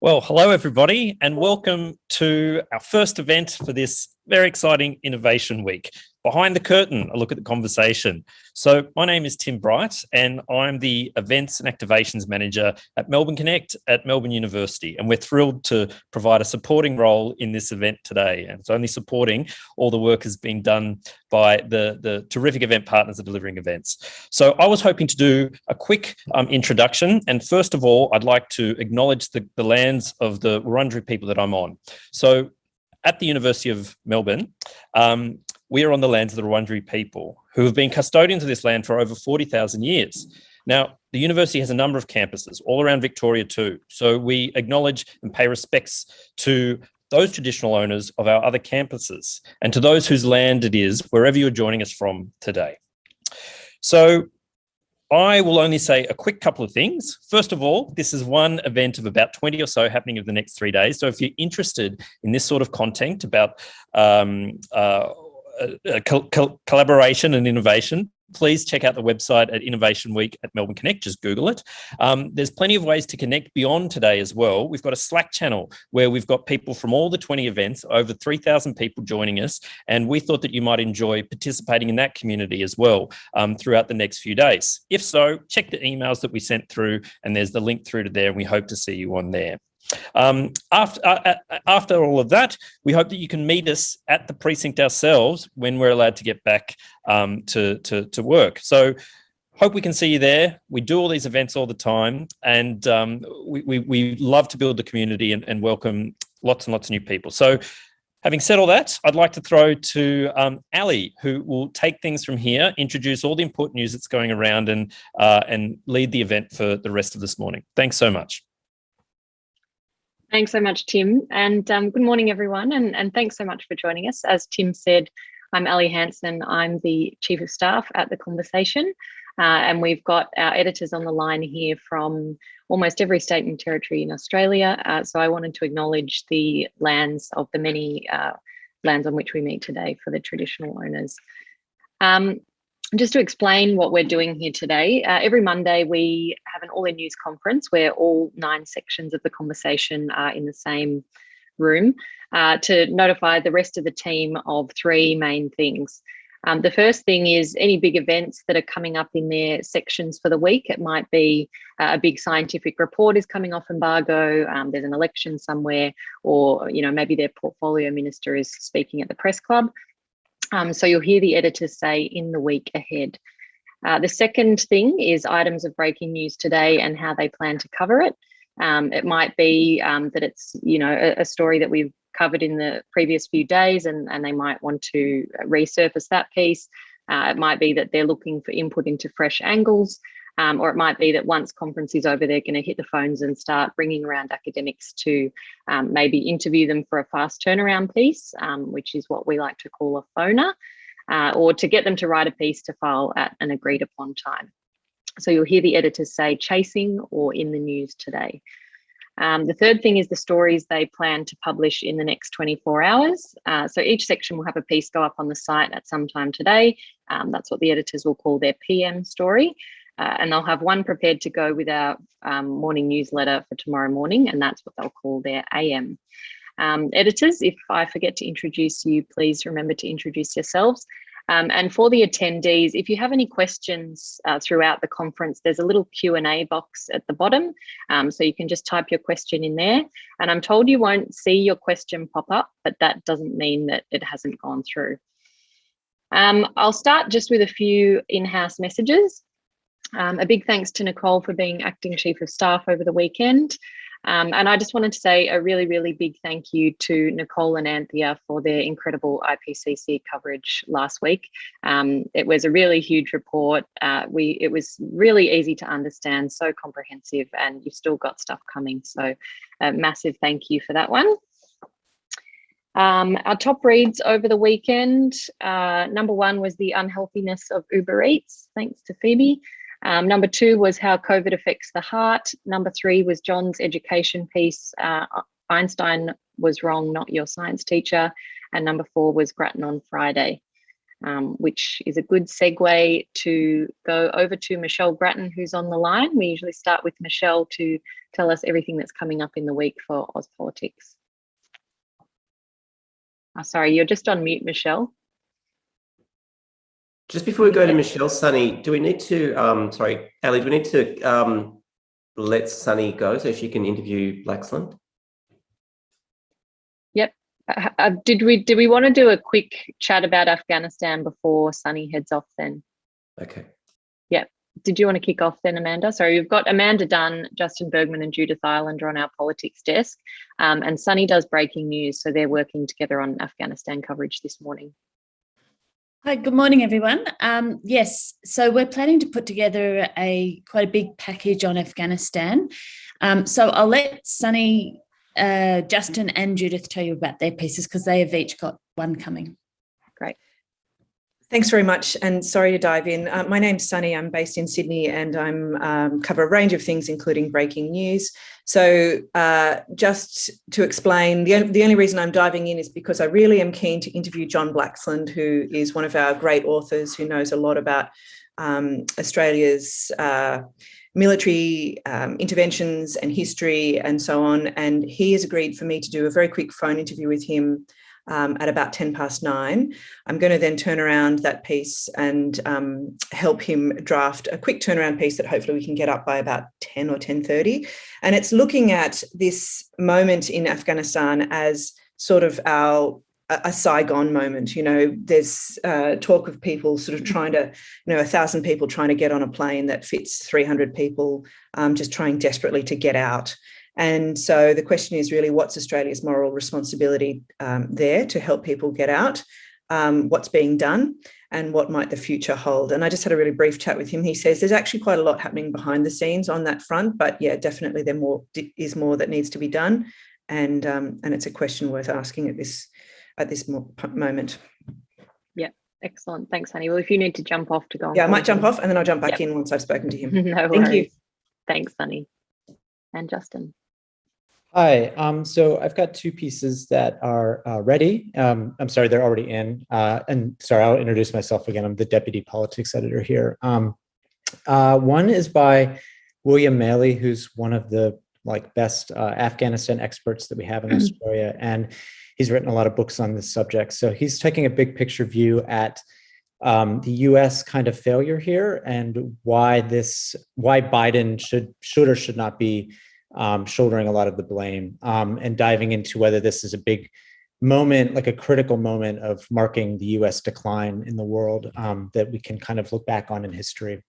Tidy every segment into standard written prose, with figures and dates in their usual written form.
Well, hello everybody, and welcome to our first event for this very exciting Innovation Week. Behind the curtain, a look at the conversation. So my name is Tim Bright, and I'm the Events and Activations Manager at Melbourne Connect at Melbourne University. And we're thrilled to provide a supporting role in this event today. And it's only supporting. All the work has been done by the terrific event partners that are delivering events. So I was hoping to do a quick introduction. And first of all, I'd like to acknowledge the lands of the Wurundjeri people that I'm on. So at the University of Melbourne, we are on the lands of the Wurundjeri people who have been custodians of this land for over 40,000 years. Now, the university has a number of campuses all around Victoria too. So we acknowledge and pay respects to those traditional owners of our other campuses and to those whose land it is, wherever you're joining us from today. So I will only say a quick couple of things. First of all, this is one event of about 20 or so happening over the next 3 days. So if you're interested in this sort of content about collaboration and innovation, please check out the website at Innovation Week at Melbourne Connect. Just Google it. There's plenty of ways to connect beyond today as well. We've got a Slack channel where we've got people from all the 20 events, over 3,000 people joining us. And we thought that you might enjoy participating in that community as well throughout the next few days. If so, check the emails that we sent through, and there's the link through to there, and we hope to see you on there. After all of that, we hope that you can meet us at the precinct ourselves when we're allowed to get back to work. So hope we can see you there. We do all these events all the time, and we love to build the community and welcome lots and lots of new people. So having said all that, I'd like to throw to Ali, who will take things from here, introduce all the important news that's going around, and lead the event for the rest of this morning. Thanks so much. Thanks so much, Tim, and good morning, everyone, and thanks so much for joining us. As Tim said, I'm Ali Hanson. I'm the Chief of Staff at The Conversation, and we've got our editors on the line here from almost every state and territory in Australia, so I wanted to acknowledge the lands of the many lands on which we meet today for the traditional owners. Just to explain what we're doing here today, every Monday we have an all-in news conference where all 9 sections of the conversation are in the same room to notify the rest of the team of 3 main things. The first thing is any big events that are coming up in their sections for the week. It might be a big scientific report is coming off embargo, there's an election somewhere, or maybe their portfolio minister is speaking at the press club. So you'll hear the editors say in the week ahead. The second thing is items of breaking news today and how they plan to cover it. It might be that it's a story that we've covered in the previous few days, and they might want to resurface that piece. It might be that they're looking for input into fresh angles, or it might be that once conference is over, they're going to hit the phones and start bringing around academics to maybe interview them for a fast turnaround piece, which is what we like to call a phoner, or to get them to write a piece to file at an agreed upon time. So you'll hear the editors say chasing or in the news today. The third thing is the stories they plan to publish in the next 24 hours. So each section will have a piece go up on the site at some time today. That's what the editors will call their PM story. And they'll have one prepared to go with our morning newsletter for tomorrow morning, and that's what they'll call their AM. Editors, if I forget to introduce you, please remember to introduce yourselves. And for the attendees, if you have any questions throughout the conference, there's a little Q&A box at the bottom, so you can just type your question in there. And I'm told you won't see your question pop up, but that doesn't mean that it hasn't gone through. I'll start just with a few in-house messages. A big thanks to Nicole for being acting Chief of Staff over the weekend. And I just wanted to say a really, really big thank you to Nicole and Anthea for their incredible IPCC coverage last week. It was a really huge report. It was really easy to understand, so comprehensive, and you've still got stuff coming. So a massive thank you for that one. Our top reads over the weekend, number 1 was the unhealthiness of Uber Eats, thanks to Phoebe. Number 2 was how COVID affects the heart. Number 3 was John's education piece, Einstein was wrong, not your science teacher. And number 4 was Grattan on Friday, which is a good segue to go over to Michelle Grattan, who's on the line. We usually start with Michelle to tell us everything that's coming up in the week for Oz Politics. Oh, sorry, you're just on mute, Michelle. Just before we go to Michelle, Sunny, do we need to, sorry, Ali, do we need to let Sunny go so she can interview Blaxland? Yep. Did we want to do a quick chat about Afghanistan before Sunny heads off then? Okay. Yep. Did you want to kick off then, Amanda? Sorry, we've got Amanda Dunn, Justin Bergman and Judith Islander on our politics desk. And Sunny does breaking news, so they're working together on Afghanistan coverage this morning. Hi, good morning, everyone. Yes, so we're planning to put together quite a big package on Afghanistan. So I'll let Sunny, Justin and Judith tell you about their pieces because they have each got one coming. Great. Thanks very much, and sorry to dive in. My name's Sunny. I'm based in Sydney, and I'm cover a range of things, including breaking news. So just to explain, the only reason I'm diving in is because I really am keen to interview John Blaxland, who is one of our great authors who knows a lot about Australia's military interventions and history and so on. And he has agreed for me to do a very quick phone interview with him at about 9:10. I'm going to then turn around that piece and help him draft a quick turnaround piece that hopefully we can get up by about 10 or 10:30. And it's looking at this moment in Afghanistan as sort of a Saigon moment. You know, there's talk of people sort of trying to, 1,000 people trying to get on a plane that fits 300 people, just trying desperately to get out. And so the question is really, what's Australia's moral responsibility there to help people get out? What's being done and what might the future hold? And I just had a really brief chat with him. He says there's actually quite a lot happening behind the scenes on that front, but yeah, definitely there is more that needs to be done. And it's a question worth asking at this moment. Yeah, excellent. Thanks, Honey. Well, if you need to jump off to go. Yeah, I might jump off and then I'll jump back in once I've spoken to him. No Thank worries. you. Thanks, Sunny. And Justin. Hi, so I've got 2 pieces that are ready. I'm sorry, they're already in. And sorry, I'll introduce myself again. I'm the deputy politics editor here. One is by William Maley, who's one of the best Afghanistan experts that we have in Australia. And he's written a lot of books on this subject. So he's taking a big picture view at the US kind of failure here and why Biden should or should not be shouldering a lot of the blame, and diving into whether this is a big moment, like a critical moment of marking the US decline in the world that we can kind of look back on in history.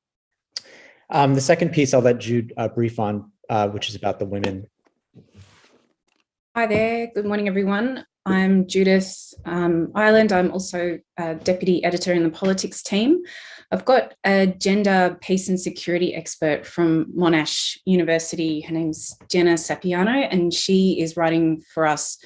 The second piece I'll let Jude brief on, which is about the women. Hi there, good morning everyone. I'm Judith Ireland. I'm also a deputy editor in the politics team. I've got a gender, peace and security expert from Monash University. Her name's Jenna Sapiano, and she is writing for us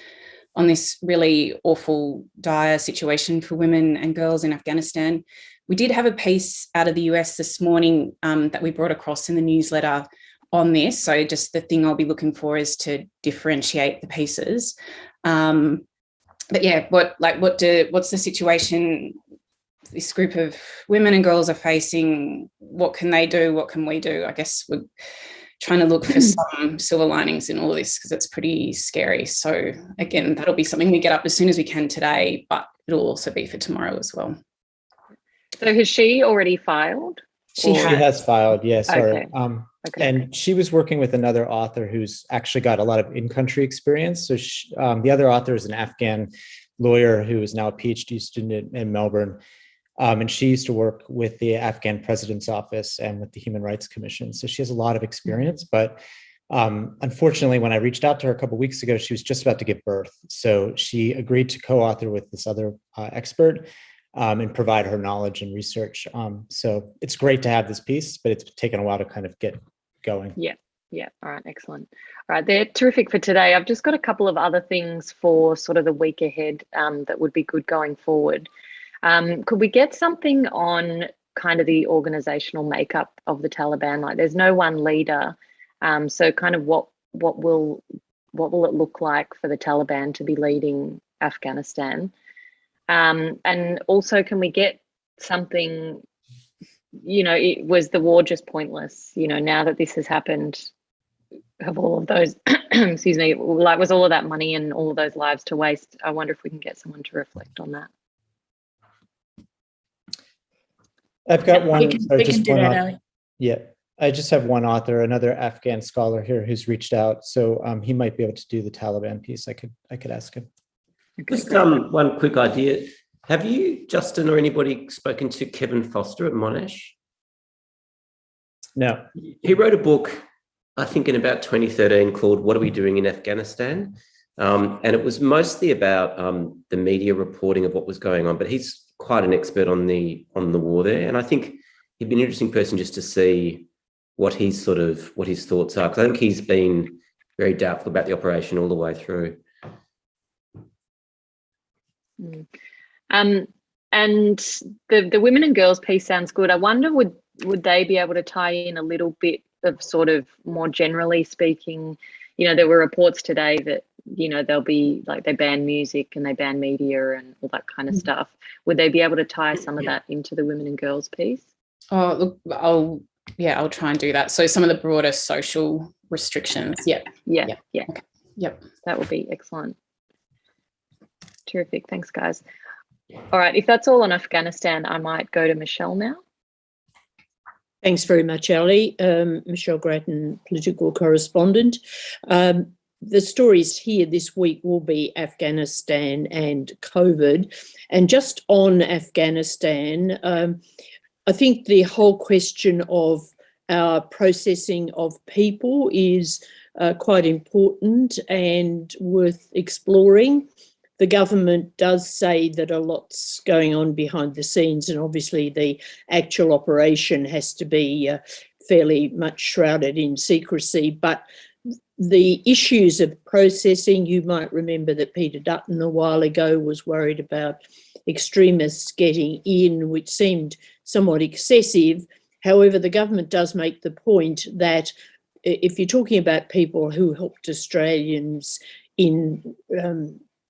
on this really awful, dire situation for women and girls in Afghanistan. We did have a piece out of the US this morning that we brought across in the newsletter on this. So just the thing I'll be looking for is to differentiate the pieces. But yeah, what's the situation this group of women and girls are facing? What can they do? What can we do? I guess we're trying to look for some silver linings in all of this because it's pretty scary. So again, that'll be something we get up as soon as we can today, but it'll also be for tomorrow as well. So has she already filed? She has filed, yeah, sorry. Okay. And she was working with another author who's actually got a lot of in-country experience. So the other author is an Afghan lawyer who is now a PhD student in Melbourne. And she used to work with the Afghan president's office and with the Human Rights Commission. So she has a lot of experience, but Unfortunately, when I reached out to her a couple of weeks ago, she was just about to give birth. So she agreed to co-author with this other expert and provide her knowledge and research. So it's great to have this piece, but it's taken a while to kind of get going. Yeah. Yeah. All right. Excellent. All right. They're terrific for today. I've just got a couple of other things for sort of the week ahead that would be good going forward. Could we get something on kind of the organizational makeup of the Taliban? Like, there's no one leader. So kind of what will it look like for the Taliban to be leading Afghanistan? And also, can we get something, was the war just pointless? Now that this has happened, have all of those, excuse me, like, was all of that money and all of those lives to waste? I wonder if we can get someone to reflect on that. I've got one. Yeah, I just have one author, another Afghan scholar here who's reached out. So he might be able to do the Taliban piece. I could ask him. Just one quick idea. Have you, Justin, or anybody spoken to Kevin Foster at Monash? No. He wrote a book, I think in about 2013, called What Are We Doing in Afghanistan? And it was mostly about the media reporting of what was going on, but he's quite an expert on the war there. And I think he'd be an interesting person just to see what his thoughts are, because I think he's been very doubtful about the operation all the way through. And the women and girls piece sounds good. I wonder, would they be able to tie in a little bit of sort of more generally speaking? There were reports today that they'll be like, they ban music and they ban media and all that kind of stuff. Would they be able to tie some of that into the women and girls piece? Oh, look, I'll try and do that. So some of the broader social restrictions. Yeah. Okay. Yep. That would be excellent. Terrific. Thanks, guys. All right. If that's all on Afghanistan, I might go to Michelle now. Thanks very much, Ali. Michelle Grattan, political correspondent. The stories here this week will be Afghanistan and COVID. And just on Afghanistan, I think the whole question of our processing of people is quite important and worth exploring. The government does say that a lot's going on behind the scenes, and obviously the actual operation has to be fairly much shrouded in secrecy. But the issues of processing, you might remember that Peter Dutton a while ago was worried about extremists getting in, which seemed somewhat excessive. However, the government does make the point that if you're talking about people who helped Australians in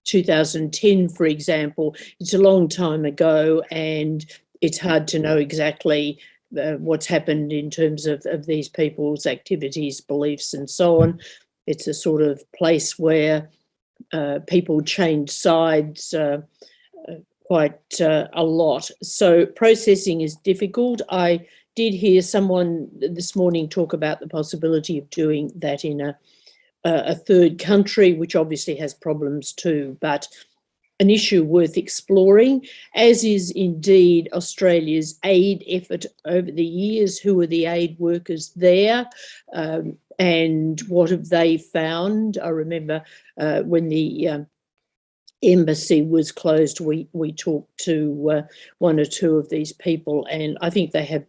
2010, for example, it's a long time ago, and it's hard to know exactly what's happened in terms of these people's activities, beliefs, and so on. It's a sort of place where people change sides quite a lot. So processing is difficult. I did hear someone this morning talk about the possibility of doing that in a third country, which obviously has problems too, but an issue worth exploring, as is indeed Australia's aid effort over the years. Who are the aid workers there, and what have they found? I remember when the embassy was closed, we talked to one or two of these people, and I think they have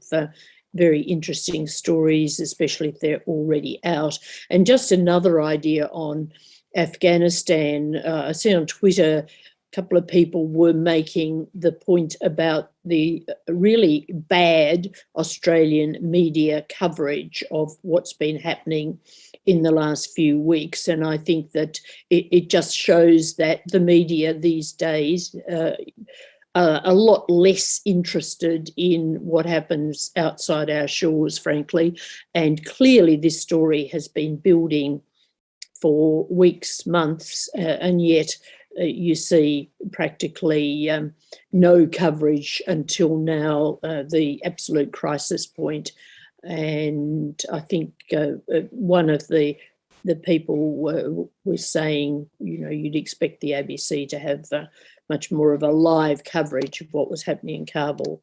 very interesting stories, especially if they're already out. And just another idea on Afghanistan, I see on Twitter a couple of people were making the point about the really bad Australian media coverage of what's been happening in the last few weeks. And I think that it just shows that the media these days are a lot less interested in what happens outside our shores, frankly. And clearly this story has been building for weeks, months, and yet you see practically no coverage until now, the absolute crisis point. And I think one of the people was saying, you'd expect the ABC to have much more of a live coverage of what was happening in Kabul.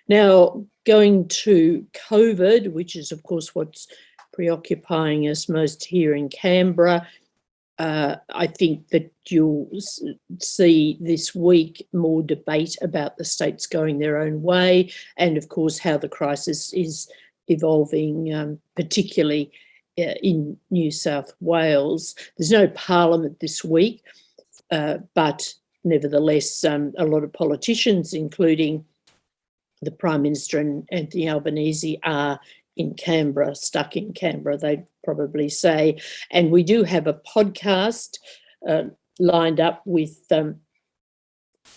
Now, going to COVID, which is, of course, what's preoccupying us most here in Canberra. I think that you'll see this week more debate about the states going their own way, and of course how the crisis is evolving, particularly in New South Wales. There's no parliament this week, but nevertheless a lot of politicians, including the Prime Minister and Anthony Albanese, are in Canberra, stuck in Canberra, they'd probably say. And we do have a podcast lined up with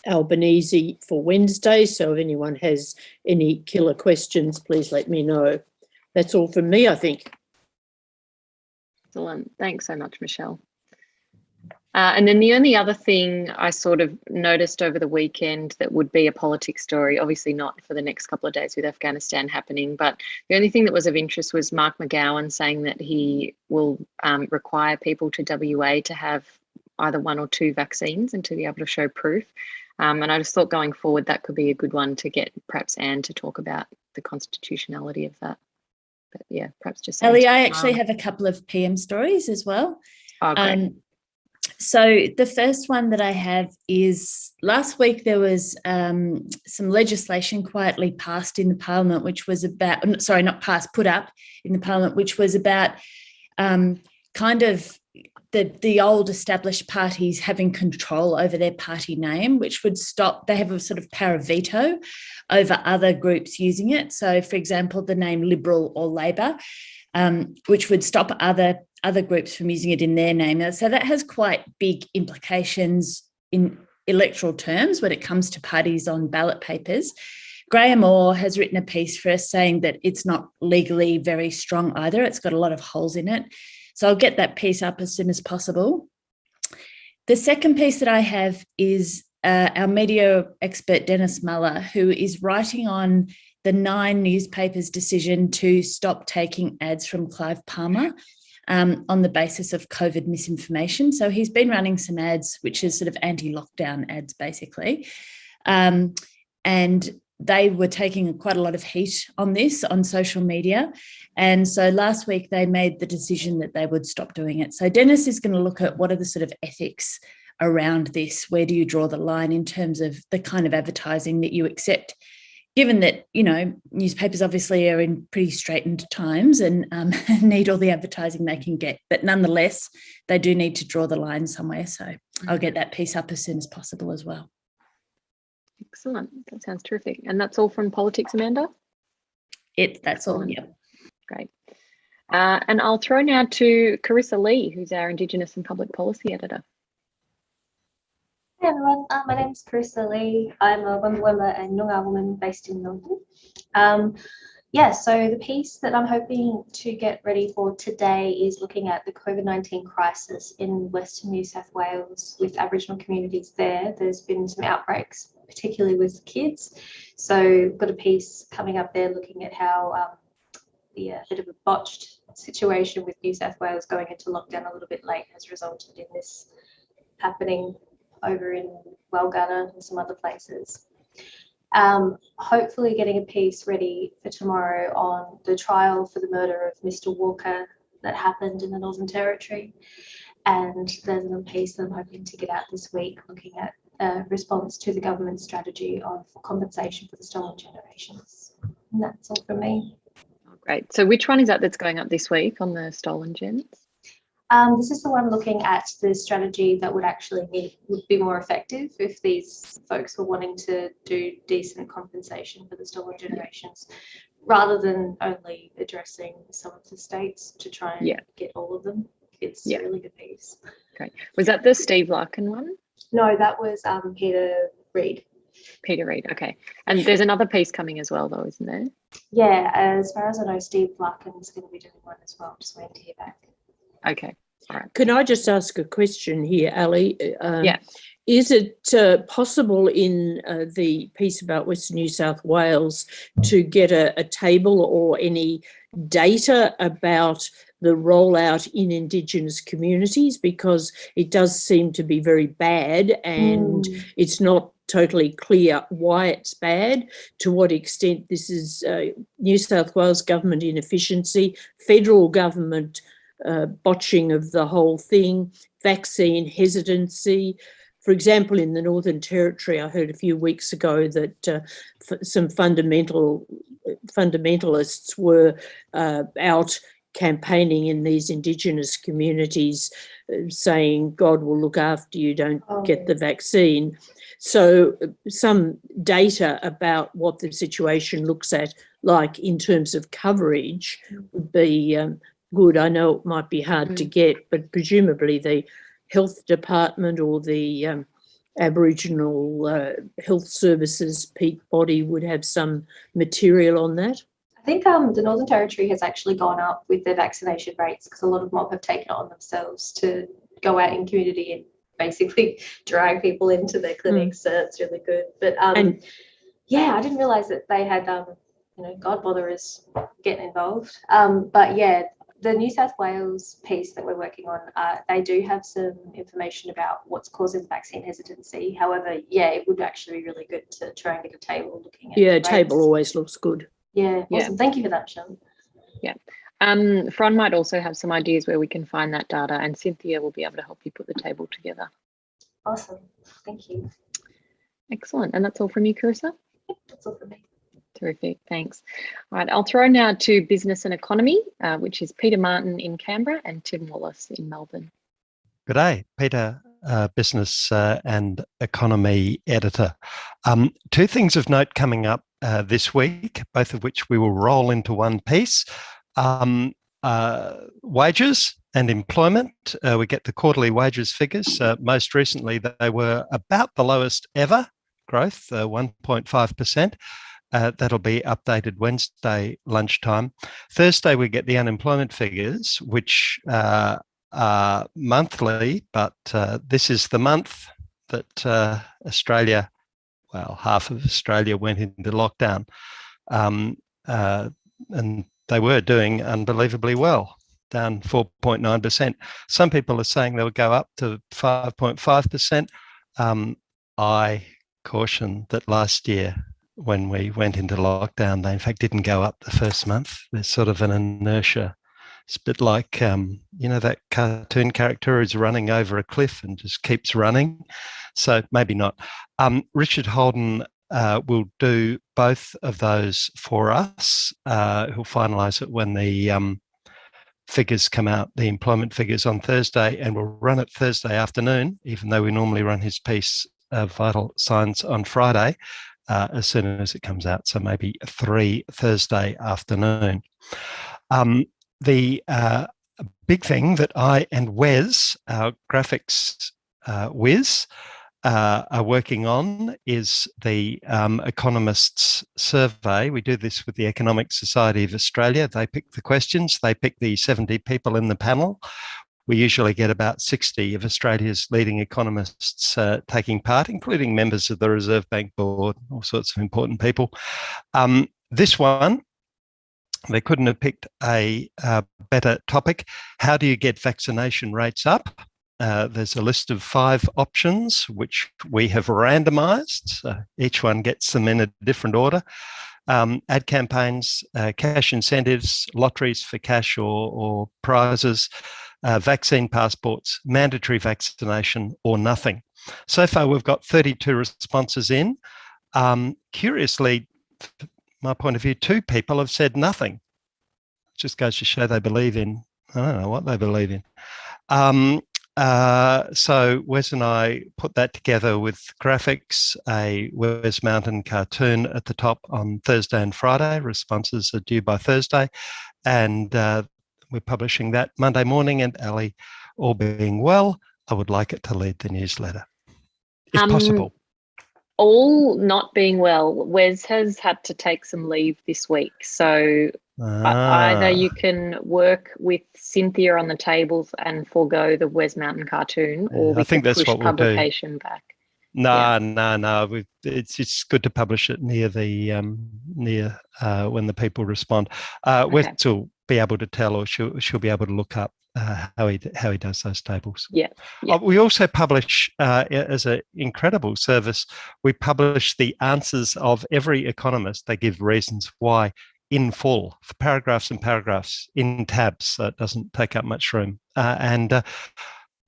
Albanese for Wednesday. So if anyone has any killer questions, please let me know. That's all from me, I think. Excellent. Thanks so much, Michelle. And then the only other thing I sort of noticed over the weekend that would be a politics story, obviously not for the next couple of days with Afghanistan happening, but the only thing that was of interest was Mark McGowan saying that he will require people to WA to have either 1 or 2 vaccines and to be able to show proof. And I just thought going forward, that could be a good one to get perhaps Anne to talk about the constitutionality of that. But yeah, perhaps just... Ellie, I actually have a couple of PM stories as well. Oh, great. So the first one that I have is last week there was some legislation quietly passed in the Parliament, which was about, sorry, not passed, put up in the Parliament, which was about kind of the old established parties having control over their party name, which would stop, they have a sort of power of veto over other groups using it. So, for example, the name Liberal or Labor, which would stop other groups from using it in their name. So that has quite big implications in electoral terms when it comes to parties on ballot papers. Graham Orr has written a piece for us saying that it's not legally very strong either. It's got a lot of holes in it. So I'll get that piece up as soon as possible. The second piece that I have is our media expert, Dennis Muller, who is writing on the 9 newspapers' decision to stop taking ads from Clive Palmer on the basis of COVID misinformation. So he's been running some ads, which is sort of anti-lockdown ads, basically. And they were taking quite a lot of heat on this on social media. And so last week they made the decision that they would stop doing it. So Dennis is going to look at what are the sort of ethics around this. Where do you draw the line in terms of the kind of advertising that you accept, given that, you know, newspapers obviously are in pretty straitened times and need all the advertising they can get. But nonetheless, they do need to draw the line somewhere. So I'll get that piece up as soon as possible as well. Excellent. That sounds terrific. And that's all from Politics, Amanda? That's all, yeah. Great. And I'll throw now to Carissa Lee, who's our Indigenous and Public Policy Editor. Hey everyone, my name is Carissa Lee. I'm a Wimba and Noongar woman based in Melbourne. So the piece that I'm hoping to get ready for today is looking at the COVID-19 crisis in Western New South Wales with Aboriginal communities there. There's been some outbreaks, particularly with kids. So got a piece coming up there looking at how a bit of a botched situation with New South Wales going into lockdown a little bit late has resulted in this happening over in Walgana and some other places. Hopefully getting a piece ready for tomorrow on the trial for the murder of Mr. Walker that happened in the Northern Territory. And there's a piece that I'm hoping to get out this week looking at a response to the government strategy of compensation for the stolen generations. And that's all from me. Oh, great. So which one is that that's going up this week on the stolen gens? This is the one looking at the strategy that would be more effective if these folks were wanting to do decent compensation for the stolen generations, rather than only addressing some of the states to try and get all of them. It's a really good piece. Great. Was that the Steve Larkin one? No, that was Peter Reid. Peter Reid, okay. And there's another piece coming as well, though, isn't there? Yeah, as far as I know, Steve Larkin is going to be doing one as well. Just waiting to hear back. Okay. All right. Can I just ask a question here, Ali? Is it possible in the piece about Western New South Wales to get a table or any data about the rollout in Indigenous communities? Because it does seem to be very bad and it's not totally clear why it's bad, to what extent this is New South Wales government inefficiency, federal government botching of the whole thing, vaccine hesitancy. For example, in the Northern Territory, I heard a few weeks ago that some fundamentalists were out campaigning in these Indigenous communities saying, God will look after you, don't get the vaccine. So some data about what the situation looks like in terms of coverage would be good. I know it might be hard to get, but presumably the health department or the Aboriginal Health Services peak body would have some material on that. I think the Northern Territory has actually gone up with their vaccination rates because a lot of mob have taken it on themselves to go out in community and basically drag people into their clinics. So it's really good. But yeah, I didn't realise that they had God botherers getting involved. But yeah, the New South Wales piece that we're working on, they do have some information about what's causing vaccine hesitancy. However, yeah, it would actually be really good to try and get a table looking at. Yeah, a table always looks good. Yeah, awesome. Thank you for that, Sean. Yeah. Fron might also have some ideas where we can find that data, and Cynthia will be able to help you put the table together. Awesome. Thank you. Excellent. And that's all from you, Carissa? That's all from me. Terrific, thanks. All right, I'll throw now to business and economy, which is Peter Martin in Canberra and Tim Wallace in Melbourne. Good day, Peter, business and economy editor. Two things of note coming up this week, both of which we will roll into one piece. Wages and employment. We get the quarterly wages figures. Most recently, they were about the lowest ever growth, 1.5%. That'll be updated Wednesday lunchtime. Thursday, we get the unemployment figures, which are monthly, but this is the month that Australia, well, half of Australia went into lockdown. And they were doing unbelievably well, down 4.9%. Some people are saying they'll go up to 5.5%. I caution that last year, when we went into lockdown, they in fact didn't go up the first month. There's sort of an inertia. It's a bit like, that cartoon character who's running over a cliff and just keeps running. So maybe not. Richard Holden will do both of those for us. He'll finalise it when the figures come out, the employment figures on Thursday, and we'll run it Thursday afternoon, even though we normally run his piece, Vital Signs, on Friday. As soon as it comes out, so maybe 3 Thursday afternoon. The big thing that I and Wes, our graphics whiz, are working on is the Economists survey. We do this with the Economic Society of Australia. They pick the questions, they pick the 70 people in the panel. We usually get about 60 of Australia's leading economists taking part, including members of the Reserve Bank Board, all sorts of important people. This one, they couldn't have picked a better topic. How do you get vaccination rates up? There's a list of 5 options, which we have randomised. So each one gets them in a different order. Ad campaigns, cash incentives, lotteries for cash or prizes, vaccine passports, mandatory vaccination, or nothing. So far, we've got 32 responses in. Curiously, from my point of view, 2 people have said nothing. It just goes to show they believe in, I don't know what they believe in. So Wes and I put that together with graphics, a Wes Mountain cartoon at the top on Thursday and Friday. Responses are due by Thursday. And we're publishing that Monday morning, and Ali, all being well, I would like it to lead the newsletter, if possible. All not being well, Wes has had to take some leave this week. So either you can work with Cynthia on the tables and forego the Wes Mountain cartoon, or we can push publication back. No. It's good to publish it near the when the people respond. Wes will be able to tell, or she'll be able to look up how he does those tables. Yeah. We also publish, as an incredible service, we publish the answers of every economist. They give reasons why in full, for paragraphs and paragraphs in tabs, so it doesn't take up much room. And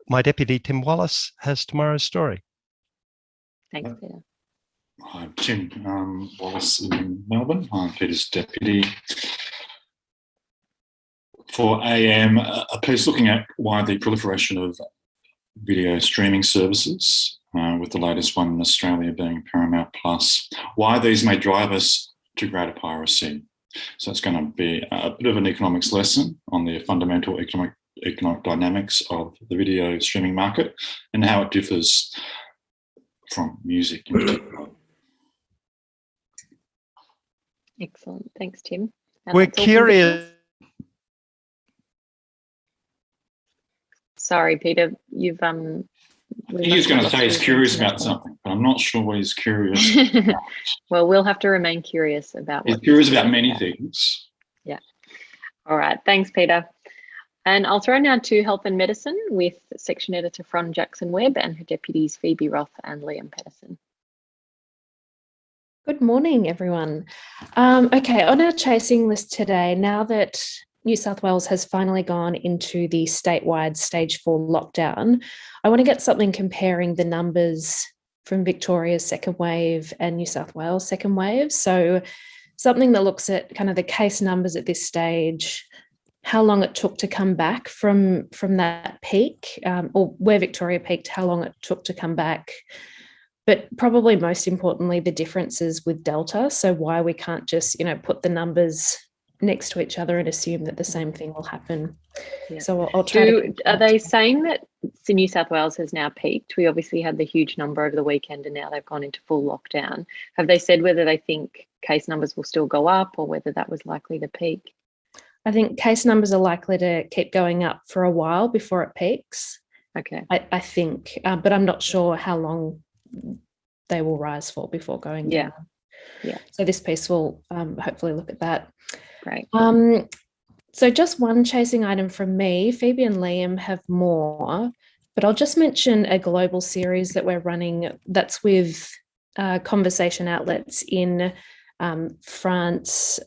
my deputy, Tim Wallace, has tomorrow's story. Thanks, Peter. Hi, Tim Wallace in Melbourne. I'm Peter's deputy. For AM, a piece looking at why the proliferation of video streaming services, with the latest one in Australia being Paramount Plus, why these may drive us to greater piracy. So it's going to be a bit of an economics lesson on the fundamental economic dynamics of the video streaming market and how it differs from music in particular. Excellent. Thanks, Tim. We're curious. Sorry, Peter, you've He's going to say he's curious about something, but I'm not sure what he's curious about. Well, we'll have to remain curious about He's curious about many things. Yeah. All right. Thanks, Peter. And I'll throw now to Health and Medicine with section editor Fron Jackson-Webb and her deputies Phoebe Roth and Liam Patterson. Good morning, everyone. Okay, on our chasing list today, now that New South Wales has finally gone into the statewide stage 4 lockdown, I want to get something comparing the numbers from Victoria's second wave and New South Wales second wave. So something that looks at kind of the case numbers at this stage, how long it took to come back from that peak, or where Victoria peaked, how long it took to come back. But probably most importantly, the differences with Delta. So why we can't just, put the numbers next to each other and assume that the same thing will happen. Yeah. So I'll try Are they saying that New South Wales has now peaked? We obviously had the huge number over the weekend and now they've gone into full lockdown. Have they said whether they think case numbers will still go up or whether that was likely to peak? I think case numbers are likely to keep going up for a while before it peaks. Okay. I think, but I'm not sure how long they will rise for before going down. Yeah. So this piece will hopefully look at that. Great. So just one chasing item from me. Phoebe and Liam have more, but I'll just mention a global series that we're running that's with conversation outlets in France,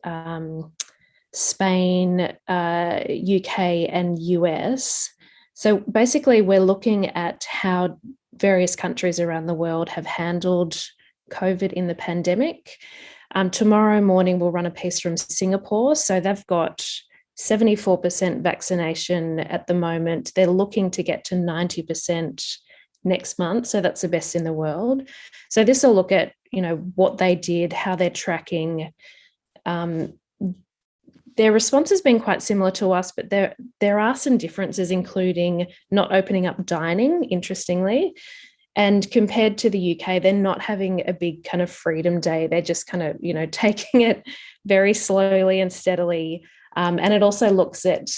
Spain, UK and US. So basically we're looking at how various countries around the world have handled COVID in the pandemic. Tomorrow morning, we'll run a piece from Singapore. So they've got 74% vaccination at the moment. They're looking to get to 90% next month. So that's the best in the world. So this will look at, what they did, how they're tracking. Their response has been quite similar to us, but there are some differences, including not opening up dining, interestingly. And compared to the UK, they're not having a big kind of freedom day. They're just kind of, taking it very slowly and steadily. And it also looks at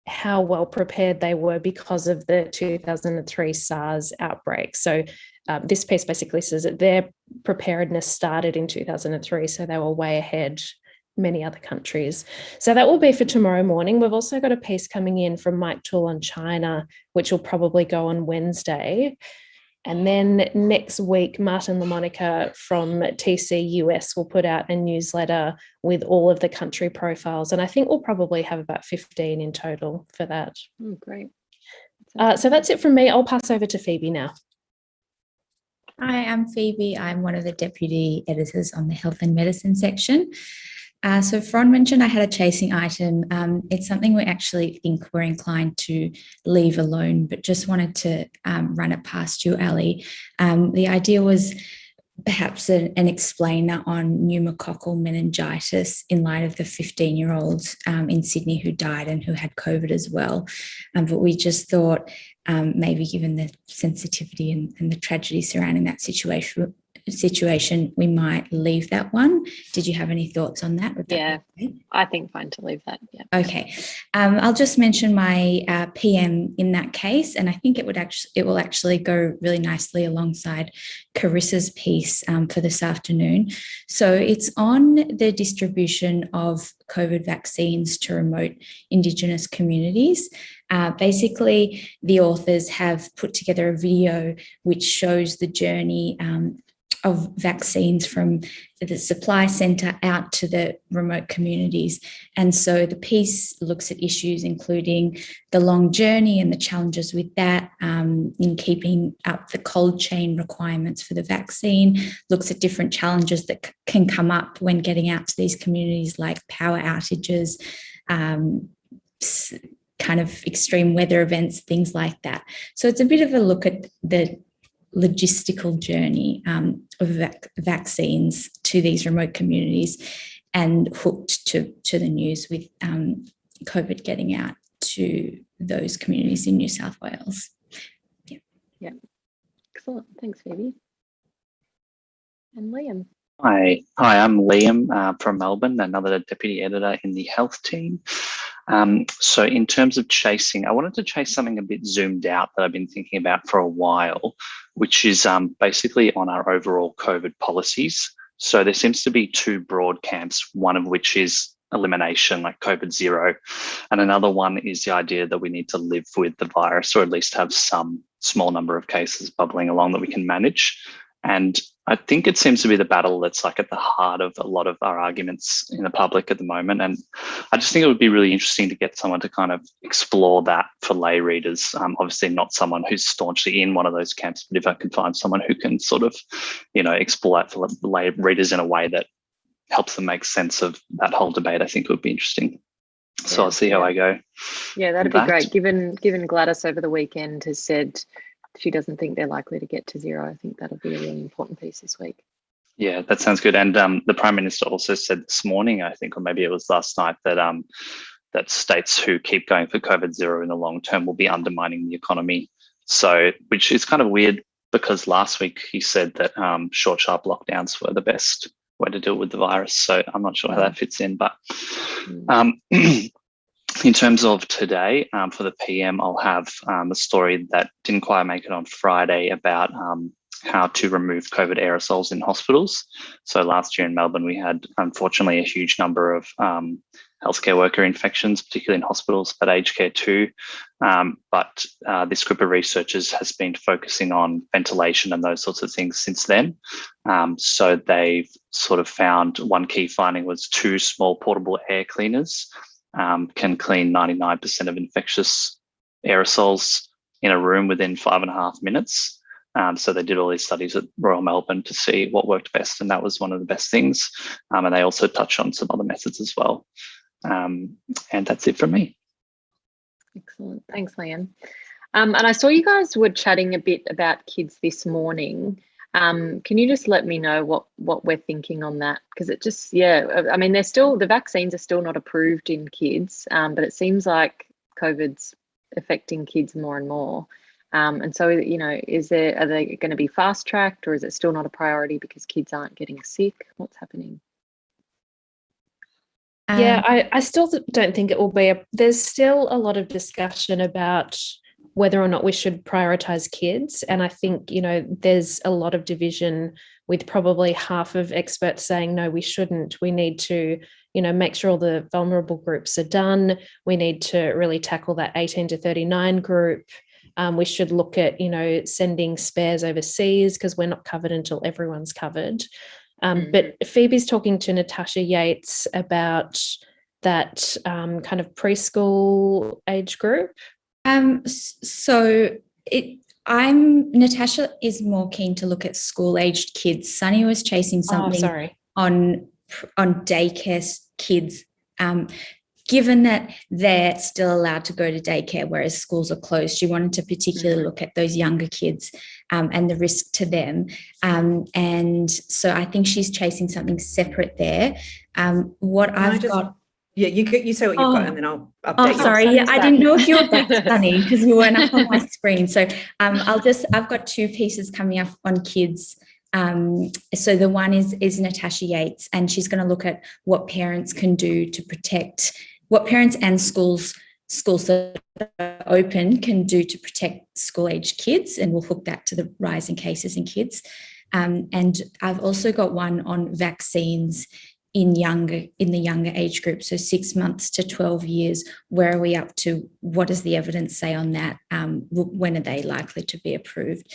how well prepared they were because of the 2003 SARS outbreak. So this piece basically says that their preparedness started in 2003, so they were way ahead many other countries. So that will be for tomorrow morning. We've also got a piece coming in from Mike Toole on China, which will probably go on Wednesday. And then next week, Martin LaMonica from TC US will put out a newsletter with all of the country profiles. And I think we'll probably have about 15 in total for that. Oh, great. So that's it from me. I'll pass over to Phoebe now. Hi, I'm Phoebe. I'm one of the deputy editors on the Health and Medicine section. So Fron mentioned I had a chasing item. It's something we actually think we're inclined to leave alone, but just wanted to run it past you, Ali. The idea was perhaps an explainer on pneumococcal meningitis in light of the 15-year-old in Sydney who died and who had COVID as well. But we just thought maybe given the sensitivity and the tragedy surrounding that situation, situation, we might leave that one. Did you have any thoughts on that? Yeah, I think fine to leave that. Yeah. Okay. I'll just mention my PM in that case, and I think it will actually go really nicely alongside Carissa's piece for this afternoon. So it's on the distribution of COVID vaccines to remote Indigenous communities. Basically, the authors have put together a video which shows the journey of vaccines from the supply centre out to the remote communities. And so the piece looks at issues including the long journey and the challenges with that in keeping up the cold chain requirements for the vaccine, looks at different challenges that can come up when getting out to these communities, like power outages, kind of extreme weather events, things like that. So it's a bit of a look at the logistical journey of vaccines to these remote communities, and hooked to the news with COVID getting out to those communities in New South Wales. Yeah. Excellent. Thanks, Phoebe. And Liam. Hi, I'm Liam from Melbourne, another deputy editor in the health team. So in terms of chasing, I wanted to chase something a bit zoomed out that I've been thinking about for a while, which is basically on our overall COVID policies. So there seems to be two broad camps, one of which is elimination, like COVID zero, and another one is the idea that we need to live with the virus, or at least have some small number of cases bubbling along that we can manage. And I think it seems to be the battle that's like at the heart of a lot of our arguments in the public at the moment. And I just think it would be really interesting to get someone to kind of explore that for lay readers. Obviously not someone who's staunchly in one of those camps, but if I can find someone who can sort of, explore that for lay readers in a way that helps them make sense of that whole debate, I think it would be interesting. So I'll see how I go. Yeah, that'd be great. Given Gladys over the weekend has said she doesn't think they're likely to get to zero, I think that'll be a really important piece this week. Yeah, that sounds good. And the Prime Minister also said this morning, I think, or maybe it was last night, that that states who keep going for COVID zero in the long term will be undermining the economy. So, which is kind of weird, because last week he said that short, sharp lockdowns were the best way to deal with the virus. So I'm not sure how that fits in, but in terms of today, for the PM, I'll have a story that didn't quite make it on Friday about how to remove COVID aerosols in hospitals. So last year in Melbourne, we had, unfortunately, a huge number of healthcare worker infections, particularly in hospitals, but aged care too. But this group of researchers has been focusing on ventilation and those sorts of things since then. So they've sort of found one key finding was 2 small portable air cleaners can clean 99% of infectious aerosols in a room within 5.5 minutes. So they did all these studies at Royal Melbourne to see what worked best, and that was one of the best things. And they also touch on some other methods as well. And that's it from me. Excellent. Thanks, Liam. And I saw you guys were chatting a bit about kids this morning. Can you just let me know what we're thinking on that? Because it just, I mean, the vaccines are still not approved in kids, but it seems like COVID's affecting kids more and more. And so, are they going to be fast tracked, or is it still not a priority because kids aren't getting sick? What's happening? Yeah, I still don't think it will be. There's still a lot of discussion about whether or not we should prioritize kids. And I think, there's a lot of division, with probably half of experts saying, no, we shouldn't. We need to, make sure all the vulnerable groups are done. We need to really tackle that 18 to 39 group. We should look at, sending spares overseas because we're not covered until everyone's covered. But Phoebe's talking to Natasha Yates about that kind of preschool age group. Natasha is more keen to look at school-aged kids. Sunny was chasing something on daycare kids, given that they're still allowed to go to daycare, whereas schools are closed. She wanted to particularly look at those younger kids and the risk to them. And so I think she's chasing something separate there. Yeah, you say what you've got, and then I'll update you. Sorry. Yeah, I didn't know if you were back, Sunny, because you weren't up on my screen. So I've got 2 pieces coming up on kids So the one is Natasha Yates, and she's going to look at what parents can do to protect, what parents and schools that are open can do to protect school-aged kids, and we'll hook that to the rise in cases in kids. And I've also got one on vaccines in the younger age group, so 6 months to 12 years. Where are we up to? What does the evidence say on that? When are they likely to be approved?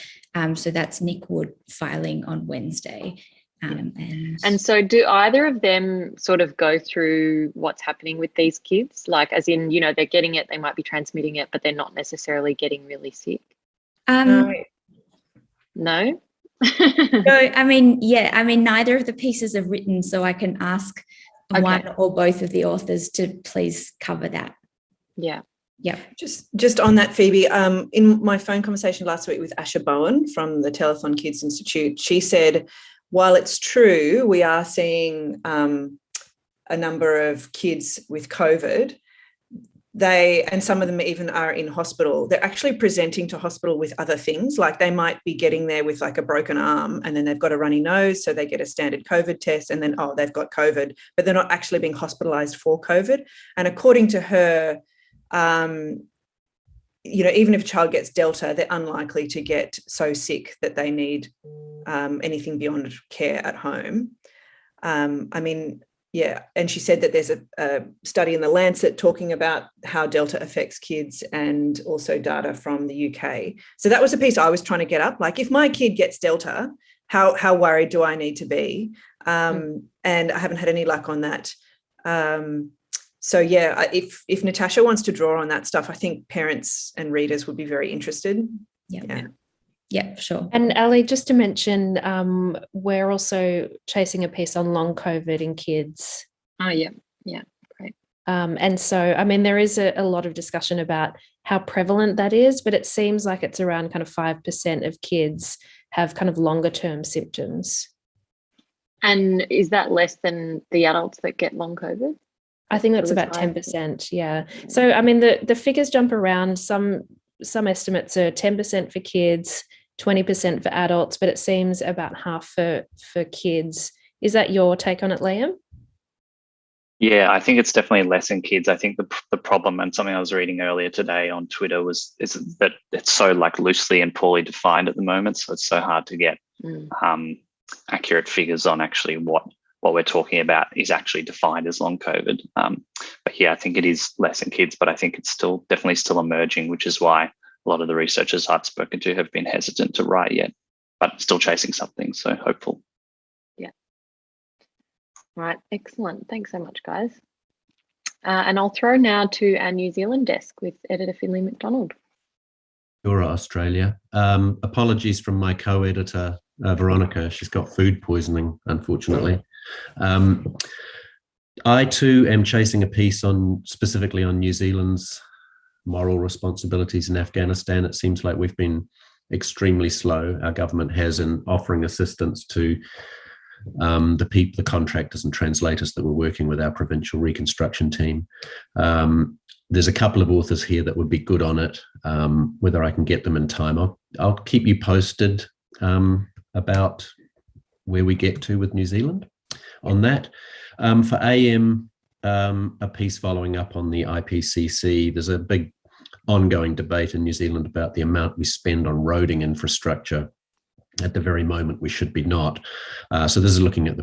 So that's Nick Wood filing on Wednesday. And so do either of them sort of go through what's happening with these kids? Like, as in, you know, they're getting it, they might be transmitting it, but they're not necessarily getting really sick? No? No, I mean, neither of the pieces are written, so I can ask one or both of the authors to please cover that. Yeah. Yeah. Just on that, Phoebe, in my phone conversation last week with Asha Bowen from the Telethon Kids Institute, she said, while it's true we are seeing a number of kids with COVID, and some of them even are in hospital, they're actually presenting to hospital with other things. Like they might be getting there with like a broken arm, and then they've got a runny nose, so they get a standard COVID test, and then, they've got COVID, but they're not actually being hospitalized for COVID. And according to her, even if a child gets Delta, they're unlikely to get so sick that they need anything beyond care at home. And she said that there's a study in the Lancet talking about how Delta affects kids, and also data from the UK. So that was a piece I was trying to get up. Like, if my kid gets Delta, how worried do I need to be? And I haven't had any luck on that. So yeah, if Natasha wants to draw on that stuff, I think parents and readers would be very interested. Yeah, sure. And Ali, just to mention, we're also chasing a piece on long COVID in kids. Oh, yeah, great. And so, I mean, there is a lot of discussion about how prevalent that is, but it seems like it's around kind of 5% of kids have kind of longer term symptoms. And is that less than the adults that get long COVID? I think that's about 10%, yeah. So, I mean, the figures jump around. Some estimates are 10% for kids, 20% for adults, but it seems about half for kids. Is that your take on it, Liam? Yeah, I think it's definitely less in kids. I think the problem, and something I was reading earlier today on Twitter, is that it's so like loosely and poorly defined at the moment. So it's so hard to get accurate figures on actually what we're talking about is actually defined as long COVID. But yeah, I think it is less in kids, but I think it's definitely still emerging, which is why a lot of the researchers I've spoken to have been hesitant to write yet, but still chasing something, so hopeful. Yeah. Right, excellent. Thanks so much, guys. And I'll throw now to our New Zealand desk with editor Finlay McDonald. Sure, Australia. Apologies from my co-editor, Veronica. She's got food poisoning, unfortunately. I too am chasing a piece specifically on New Zealand's moral responsibilities in Afghanistan. It seems like we've been extremely slow, our government has, in offering assistance to the contractors and translators that were working with our provincial reconstruction team. There's a couple of authors here that would be good on it. Whether I can get them in time, I'll keep you posted about where we get to with New Zealand on that. For AM, a piece following up on the IPCC, there's a big ongoing debate in New Zealand about the amount we spend on roading infrastructure. At the very moment, we should be not. So this is looking at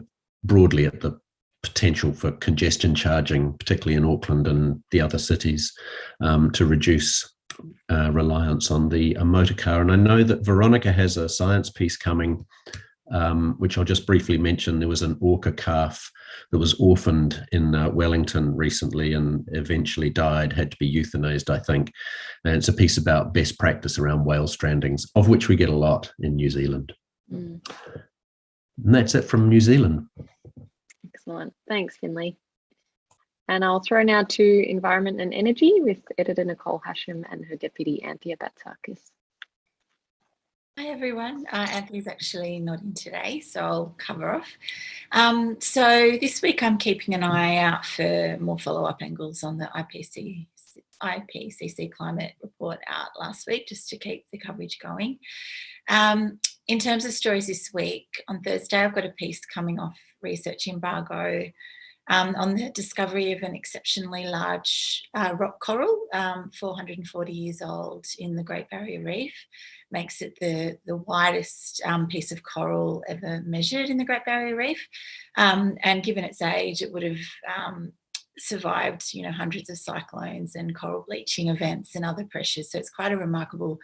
broadly at the potential for congestion charging, particularly in Auckland and the other cities, to reduce reliance on the motor car. And I know that Veronica has a science piece coming, which I'll just briefly mention. There was an orca calf that was orphaned in Wellington recently and eventually died, had to be euthanized, I think. And it's a piece about best practice around whale strandings, of which we get a lot in New Zealand. And that's it from New Zealand. Excellent. Thanks, Finlay. And I'll throw now to Environment and Energy with editor Nicole Hashim and her deputy Anthea Batsakis. Hi everyone, Anthony's actually not in today, so I'll cover off. So this week I'm keeping an eye out for more follow-up angles on the IPCC climate report out last week, just to keep the coverage going. In terms of stories this week, on Thursday, I've got a piece coming off research embargo on the discovery of an exceptionally large rock coral, 440 years old, in the Great Barrier Reef. Makes it the widest piece of coral ever measured in the Great Barrier Reef. And given its age, it would have survived, hundreds of cyclones and coral bleaching events and other pressures. So it's quite a remarkable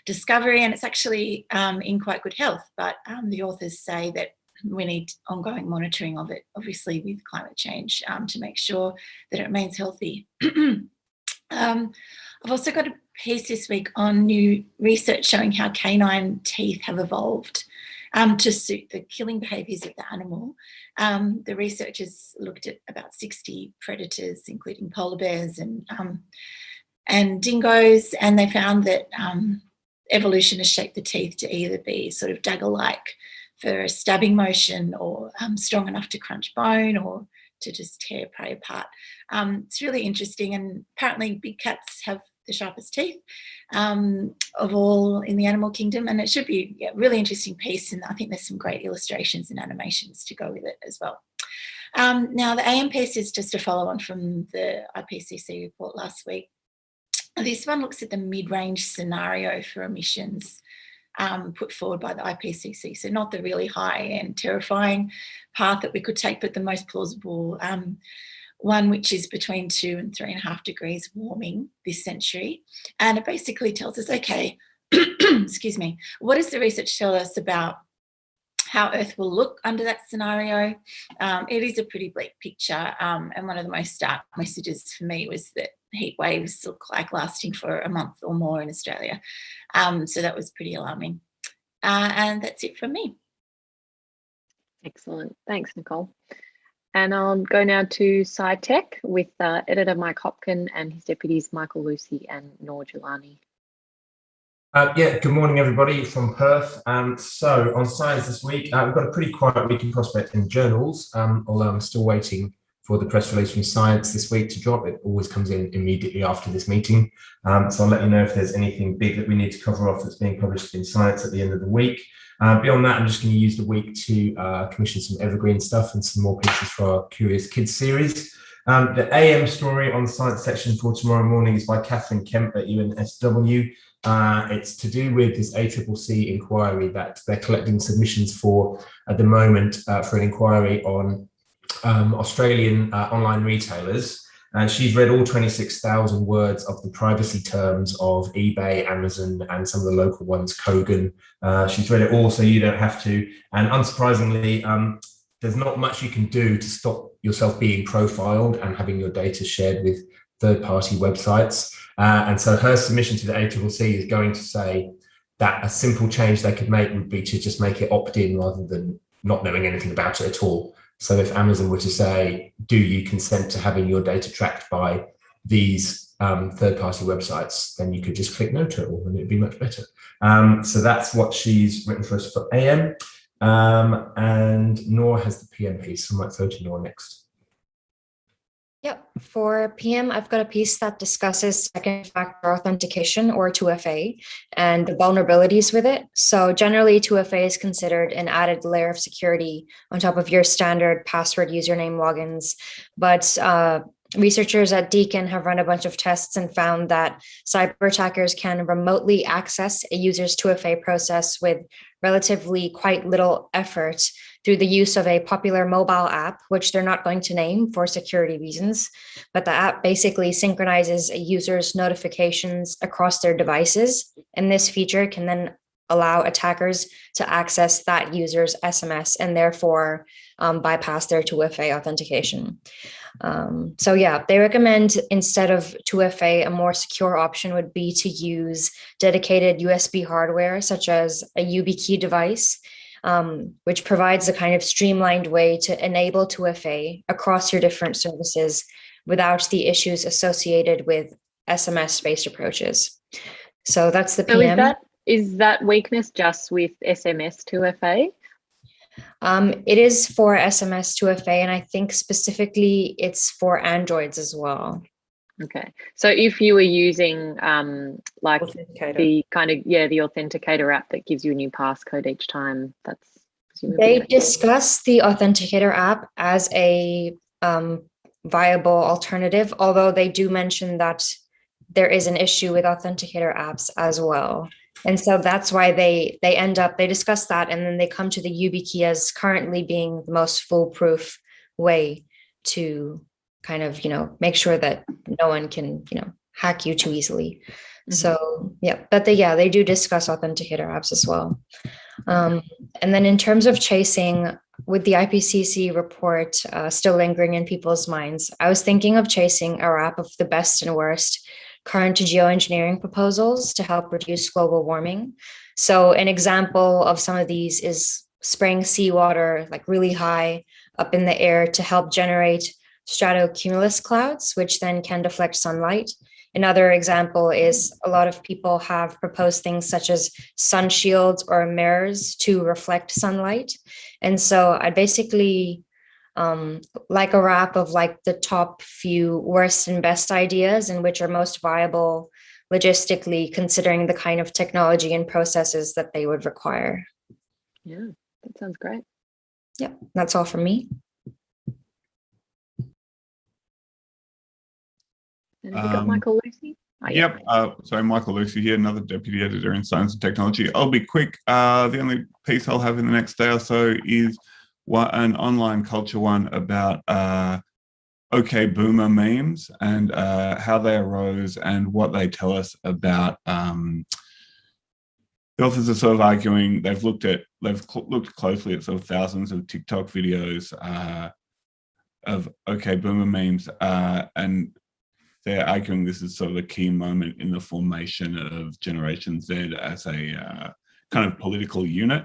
discovery, and it's actually in quite good health. But the authors say that we need ongoing monitoring of it, obviously with climate change, to make sure that it remains healthy. I've also got a piece this week on new research showing how canine teeth have evolved to suit the killing behaviours of the animal. The researchers looked at about 60 predators, including polar bears and dingoes, and they found that evolution has shaped the teeth to either be sort of dagger-like for a stabbing motion, or strong enough to crunch bone, or to just tear prey apart. It's really interesting, and apparently big cats have the sharpest teeth of all in the animal kingdom, and it should be a really interesting piece, and I think there's some great illustrations and animations to go with it as well. Now, the AM piece is just a follow-on from the IPCC report last week. This one looks at the mid-range scenario for emissions put forward by the IPCC. So not the really high and terrifying path that we could take, but the most plausible one, which is between 2 and 3.5 degrees warming this century. And it basically tells us, okay, excuse me, what does the research tell us about how Earth will look under that scenario? It is a pretty bleak picture. And one of the most stark messages for me was that heat waves look like lasting for a month or more in Australia. So that was pretty alarming. And that's it from me. Excellent. Thanks, Nicole. And I'll go now to SciTech with editor Mike Hopkin and his deputies Michael Lucy and Noor Julani. Good morning, everybody from Perth. So on Science this week, we've got a pretty quiet week in prospect in journals, although I'm still waiting for the press release from Science this week to drop. It always comes in immediately after this meeting. So I'll let you know if there's anything big that we need to cover off that's being published in Science at the end of the week. Beyond that, I'm just going to use the week to commission some evergreen stuff and some more pieces for our Curious Kids series. The AM story on the Science section for tomorrow morning is by Catherine Kemp at UNSW. It's to do with this ACCC inquiry that they're collecting submissions for at the moment for an inquiry on Australian online retailers. And she's read all 26,000 words of the privacy terms of eBay, Amazon, and some of the local ones, Kogan. She's read it all, so you don't have to. And unsurprisingly, there's not much you can do to stop yourself being profiled and having your data shared with third-party websites. And so her submission to the ACCC is going to say that a simple change they could make would be to just make it opt-in rather than not knowing anything about it at all. So if Amazon were to say, do you consent to having your data tracked by these third-party websites, then you could just click no to it all and it'd be much better. So that's what she's written for us for AM. And Noor has the PM piece, so I might throw to Noor next. Yep, for PM, I've got a piece that discusses second factor authentication, or 2FA, and the vulnerabilities with it. So generally 2FA is considered an added layer of security on top of your standard password, username, logins. But researchers at Deakin have run a bunch of tests and found that cyber attackers can remotely access a user's 2FA process with relatively quite little effort through the use of a popular mobile app, which they're not going to name for security reasons. But the app basically synchronizes a user's notifications across their devices. And this feature can then allow attackers to access that user's SMS and therefore bypass their 2FA authentication. So yeah, they recommend instead of 2FA, a more secure option would be to use dedicated USB hardware, such as a YubiKey device, which provides a kind of streamlined way to enable 2FA across your different services without the issues associated with SMS-based approaches. So that's the PM. So is that weakness just with SMS 2FA? It is for SMS 2FA, and I think specifically it's for Androids as well. Okay. So if you were using like Authenticator. the authenticator app that gives you a new passcode each time, that's presumably They okay. discuss the Authenticator app as a viable alternative, although they do mention that there is an issue with Authenticator apps as well. And so that's why they discuss that, and then they come to the YubiKey as currently being the most foolproof way to kind of, make sure that no one can, hack you too easily. Mm-hmm. So, yeah, but they do discuss Authenticator apps as well. And then in terms of chasing, with the IPCC report still lingering in people's minds, I was thinking of chasing a wrap of the best and worst current geoengineering proposals to help reduce global warming. So an example of some of these is spraying seawater like really high up in the air to help generate stratocumulus clouds, which then can deflect sunlight. Another example is a lot of people have proposed things such as sun shields or mirrors to reflect sunlight. And so I'd basically like a wrap of like the top few worst and best ideas and which are most viable logistically, considering the kind of technology and processes that they would require. Yeah, that sounds great. Yeah, that's all from me. And we got Michael Lucy. Yep. So Michael Lucy here, another deputy editor in Science and Technology. I'll be quick. The only piece I'll have in the next day or so is an online culture one about OK Boomer memes and how they arose and what they tell us about. The authors are sort of arguing they've looked closely at sort of thousands of TikTok videos of OK Boomer memes and they're arguing this is sort of a key moment in the formation of Generation Z as a kind of political unit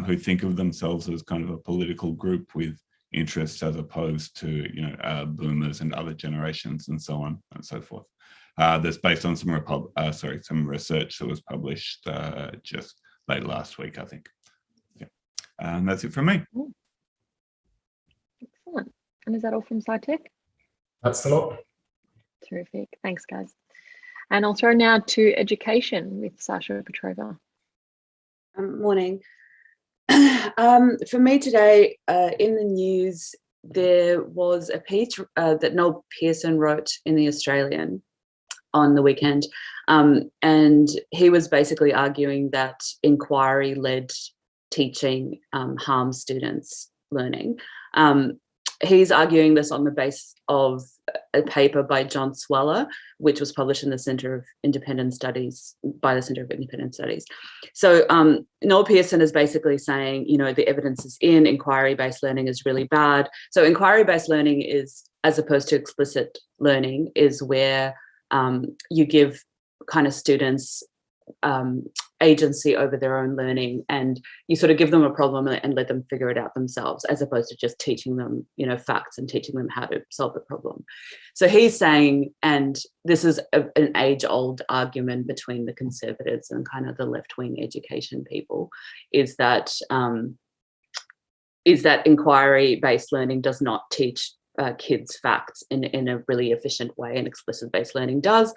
who think of themselves as kind of a political group with interests as opposed to, boomers and other generations and so on and so forth. That's based on some research that was published just late last week, I think. Yeah. And that's it from me. Excellent. And is that all from SciTech? That's the lot. Terrific. Thanks, guys. And I'll throw now to education with Sasha Petrova. Morning. For me today, in the news, there was a piece that Noel Pearson wrote in The Australian on the weekend. And he was basically arguing that inquiry-led teaching harms students' learning. He's arguing this on the basis of a paper by John Sweller, which was published in the Centre of Independent Studies, by the Centre of Independent Studies. So Noel Pearson is basically saying, the evidence is in, inquiry-based learning is really bad. So inquiry-based learning is, as opposed to explicit learning, is where you give kind of students agency over their own learning, and you sort of give them a problem and let them figure it out themselves, as opposed to just teaching them, facts and teaching them how to solve the problem. So he's saying, and this is an age-old argument between the conservatives and kind of the left-wing education people, is that inquiry-based learning does not teach kids facts in a really efficient way, and explicit-based learning does.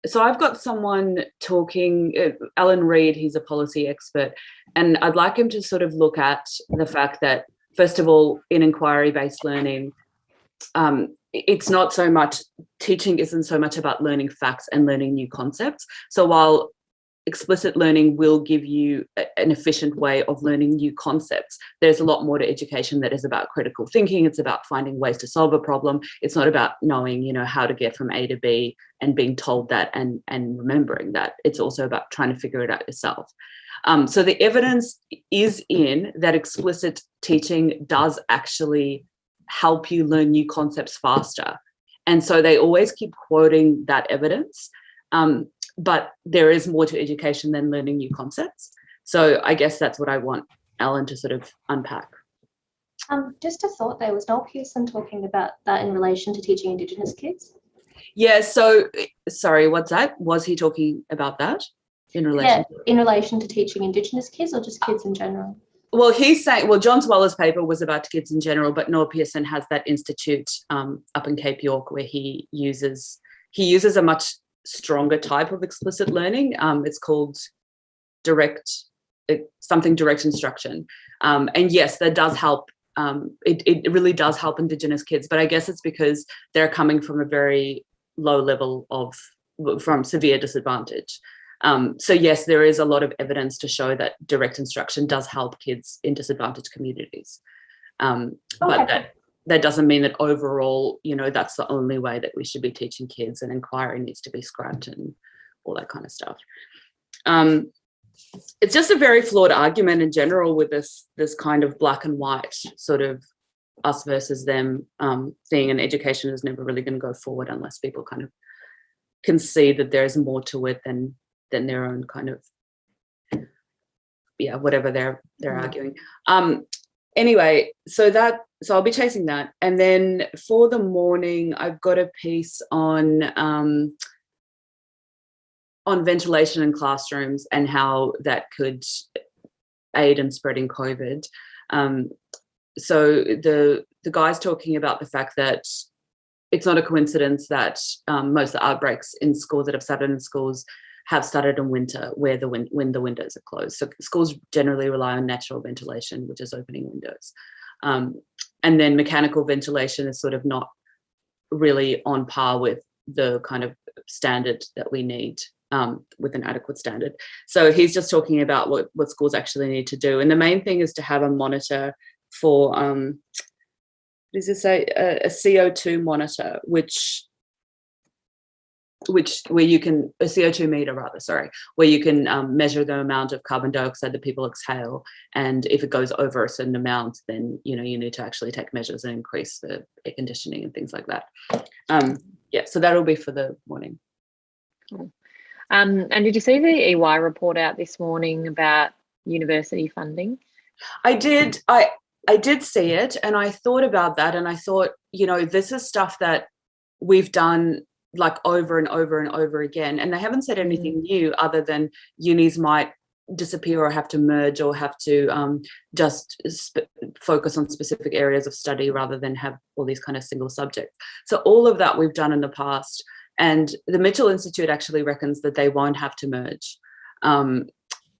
So I've got someone talking, Alan Reid, he's a policy expert, and I'd like him to sort of look at the fact that, first of all, in inquiry-based learning, it's not so much, teaching isn't so much about learning facts and learning new concepts. So while explicit learning will give you an efficient way of learning new concepts, there's a lot more to education that is about critical thinking. It's about finding ways to solve a problem. It's not about knowing, how to get from A to B and being told that and remembering that. It's also about trying to figure it out yourself. So the evidence is in that explicit teaching does actually help you learn new concepts faster. And so they always keep quoting that evidence. But there is more to education than learning new concepts. So I guess that's what I want Alan to sort of unpack. Just a thought there, was Noel Pearson talking about that in relation to teaching Indigenous kids? Yeah, so, sorry, what's that? Was he talking about that in relation? Yeah, in relation to teaching Indigenous kids or just kids in general? Well, he's saying, well, John Swaller's paper was about kids in general, but Noah Pearson has that institute up in Cape York where he uses a much stronger type of explicit learning. It's called direct instruction. And yes, that does help. It really does help Indigenous kids, but I guess it's because they're coming from a very low level from severe disadvantage. So yes, there is a lot of evidence to show that direct instruction does help kids in disadvantaged communities. But that doesn't mean that overall, that's the only way that we should be teaching kids, and inquiry needs to be scrapped and all that kind of stuff. It's just a very flawed argument in general with this kind of black and white sort of us versus them thing, and education is never really going to go forward unless people kind of can see that there's more to it than their own kind of whatever they're arguing. Anyway, so I'll be chasing that, and then for the morning I've got a piece on ventilation in classrooms and how that could aid in spreading COVID. So the guy's talking about the fact that it's not a coincidence that most of the outbreaks in schools that have started in schools have started in winter, when the windows are closed. So schools generally rely on natural ventilation, which is opening windows. And then mechanical ventilation is sort of not really on par with the kind of standard that we need, with an adequate standard. So he's just talking about what schools actually need to do. And the main thing is to have a monitor for, what does it say? A CO2 monitor, where you can, a CO2 meter rather, sorry, where you can measure the amount of carbon dioxide that people exhale. And if it goes over a certain amount, then, you need to actually take measures and increase the air conditioning and things like that. So that'll be for the morning. Cool. And did you see the EY report out this morning about university funding? I did. I did see it, and I thought about that, and I thought, this is stuff that we've done like over and over and over again, and they haven't said anything new other than unis might disappear or have to merge or have to just focus on specific areas of study rather than have all these kind of single subjects. So all of that we've done in the past, and the Mitchell Institute actually reckons that they won't have to merge. And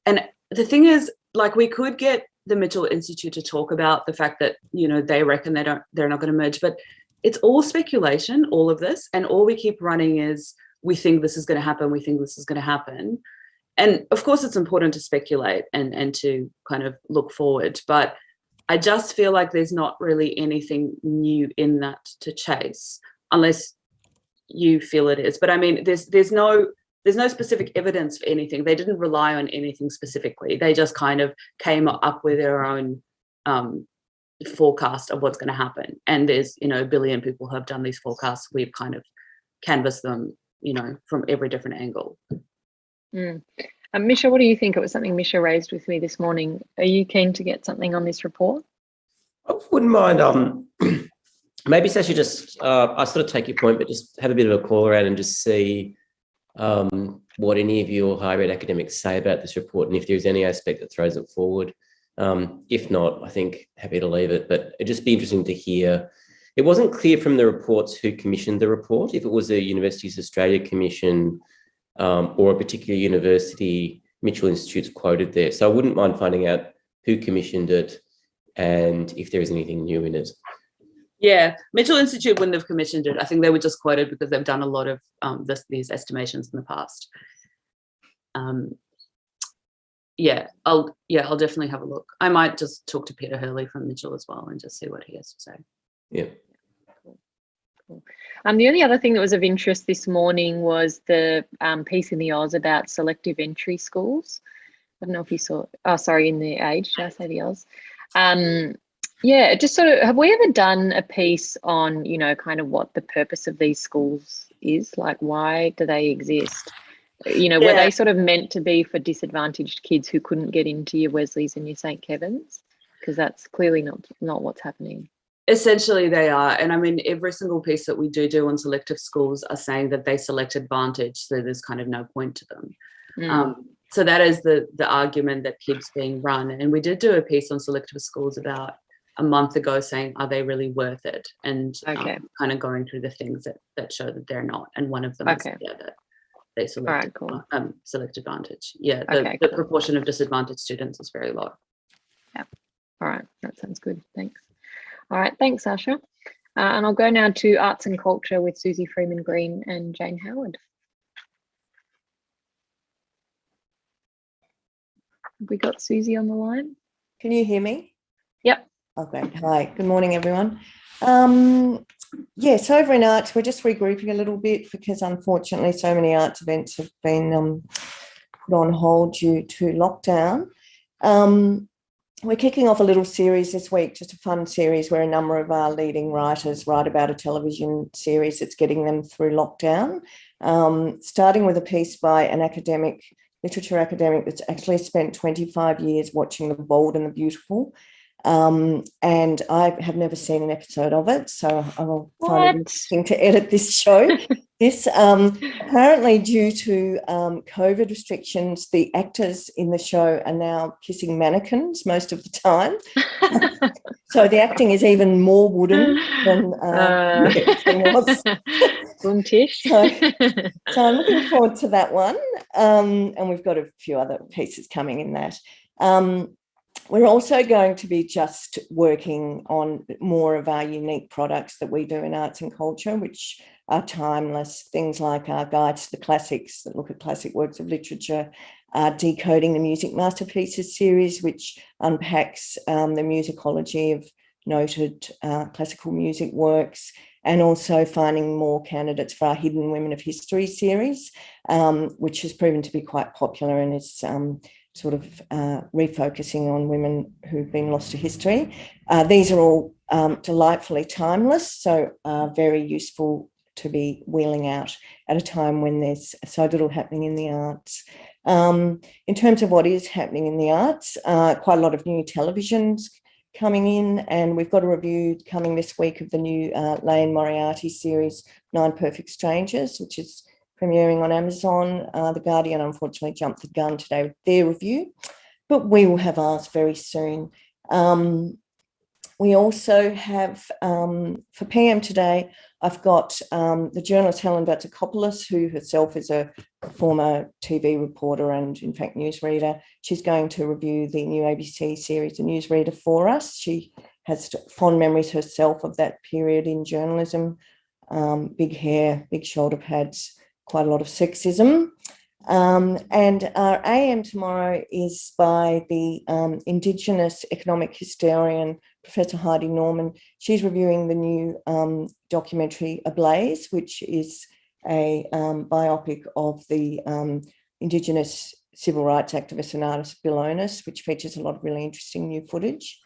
the thing is, like, we could get the Mitchell Institute to talk about the fact that, they reckon they're not going to merge, but it's all speculation, all of this, and all we keep running is we think this is going to happen, we think this is going to happen. And of course it's important to speculate and to kind of look forward, but I just feel like there's not really anything new in that to chase, unless you feel it is. But I mean, there's no specific evidence for anything. They didn't rely on anything specifically. They just kind of came up with their own forecast of what's going to happen. And there's, a billion people who have done these forecasts. We've kind of canvassed them, from every different angle. Misha, what do you think? It was something Misha raised with me this morning. Are you keen to get something on this report? I wouldn't mind. Maybe Sasha, just I sort of take your point, but just have a bit of a call around and just see what any of your higher ed academics say about this report, and if there's any aspect that throws it forward. If not, I think happy to leave it, but it'd just be interesting to hear. It wasn't clear from the reports who commissioned the report, if it was a Universities Australia Commission or a particular university. Mitchell Institute's quoted there. So I wouldn't mind finding out who commissioned it and if there is anything new in it. Yeah, Mitchell Institute wouldn't have commissioned it. I think they were just quoted because they've done a lot of these estimations in the past. I'll definitely have a look. I might just talk to Peter Hurley from Mitchell as well and just see what he has to say. Yeah. Cool. The only other thing that was of interest this morning was the piece in the Oz about selective entry schools. I don't know if you saw, in the Age, did I say the Oz? Just sort of, have we ever done a piece on, kind of what the purpose of these schools is? Like, why do they exist? Were they sort of meant to be for disadvantaged kids who couldn't get into your Wesleys and your St. Kevin's? Because that's clearly not what's happening. Essentially they are. And I mean, every single piece that we do on selective schools are saying that they select advantage, so there's kind of no point to them. So that is the argument that keeps being run. And we did do a piece on selective schools about a month ago saying, are they really worth it? And kind of going through the things that show that they're not. And one of them is that they select, select advantage. Yeah, the proportion of disadvantaged students is very low. Yeah. All right, that sounds good. Thanks. All right, thanks, Sasha. And I'll go now to arts and culture with Susie Freeman-Green and Jane Howard. Have we got Susie on the line? Can you hear me? Yep. Okay. Hi. Good morning, everyone. Yes, over in arts, we're just regrouping a little bit because unfortunately so many arts events have been put on hold due to lockdown. We're kicking off a little series this week, just a fun series where a number of our leading writers write about a television series that's getting them through lockdown, starting with a piece by an academic, literature academic that's actually spent 25 years watching The Bold and the Beautiful. And I have never seen an episode of it, so I will find it interesting to edit this show. This apparently due to COVID restrictions, the actors in the show are now kissing mannequins most of the time. So the acting is even more wooden than was. So I'm looking forward to that one. And we've got a few other pieces coming in that. We're also going to be just working on more of our unique products that we do in arts and culture, which are timeless, things like our guides to the classics that look at classic works of literature, Decoding the Music Masterpieces series, which unpacks the musicology of noted classical music works, and also finding more candidates for our Hidden Women of History series, which has proven to be quite popular and is sort of refocusing on women who've been lost to history. These are all delightfully timeless, so very useful to be wheeling out at a time when there's so little happening in the arts. In terms of what is happening in the arts, quite a lot of new televisions coming in, and we've got a review coming this week of the new Lane Moriarty series, 9 Perfect Strangers, which is premiering on Amazon. The Guardian unfortunately jumped the gun today with their review, but we will have ours very soon. We also have, for PM today, I've got the journalist Helen Batzakopoulos, who herself is a former TV reporter and, in fact, newsreader. She's going to review the new ABC series, The Newsreader, for us. She has fond memories herself of that period in journalism. Big hair, big shoulder pads, quite a lot of sexism. And our AM tomorrow is by the Indigenous economic historian, Professor Heidi Norman. She's reviewing the new documentary Ablaze, which is a biopic of the Indigenous civil rights activist and artist Bill Onus, which features a lot of really interesting new footage.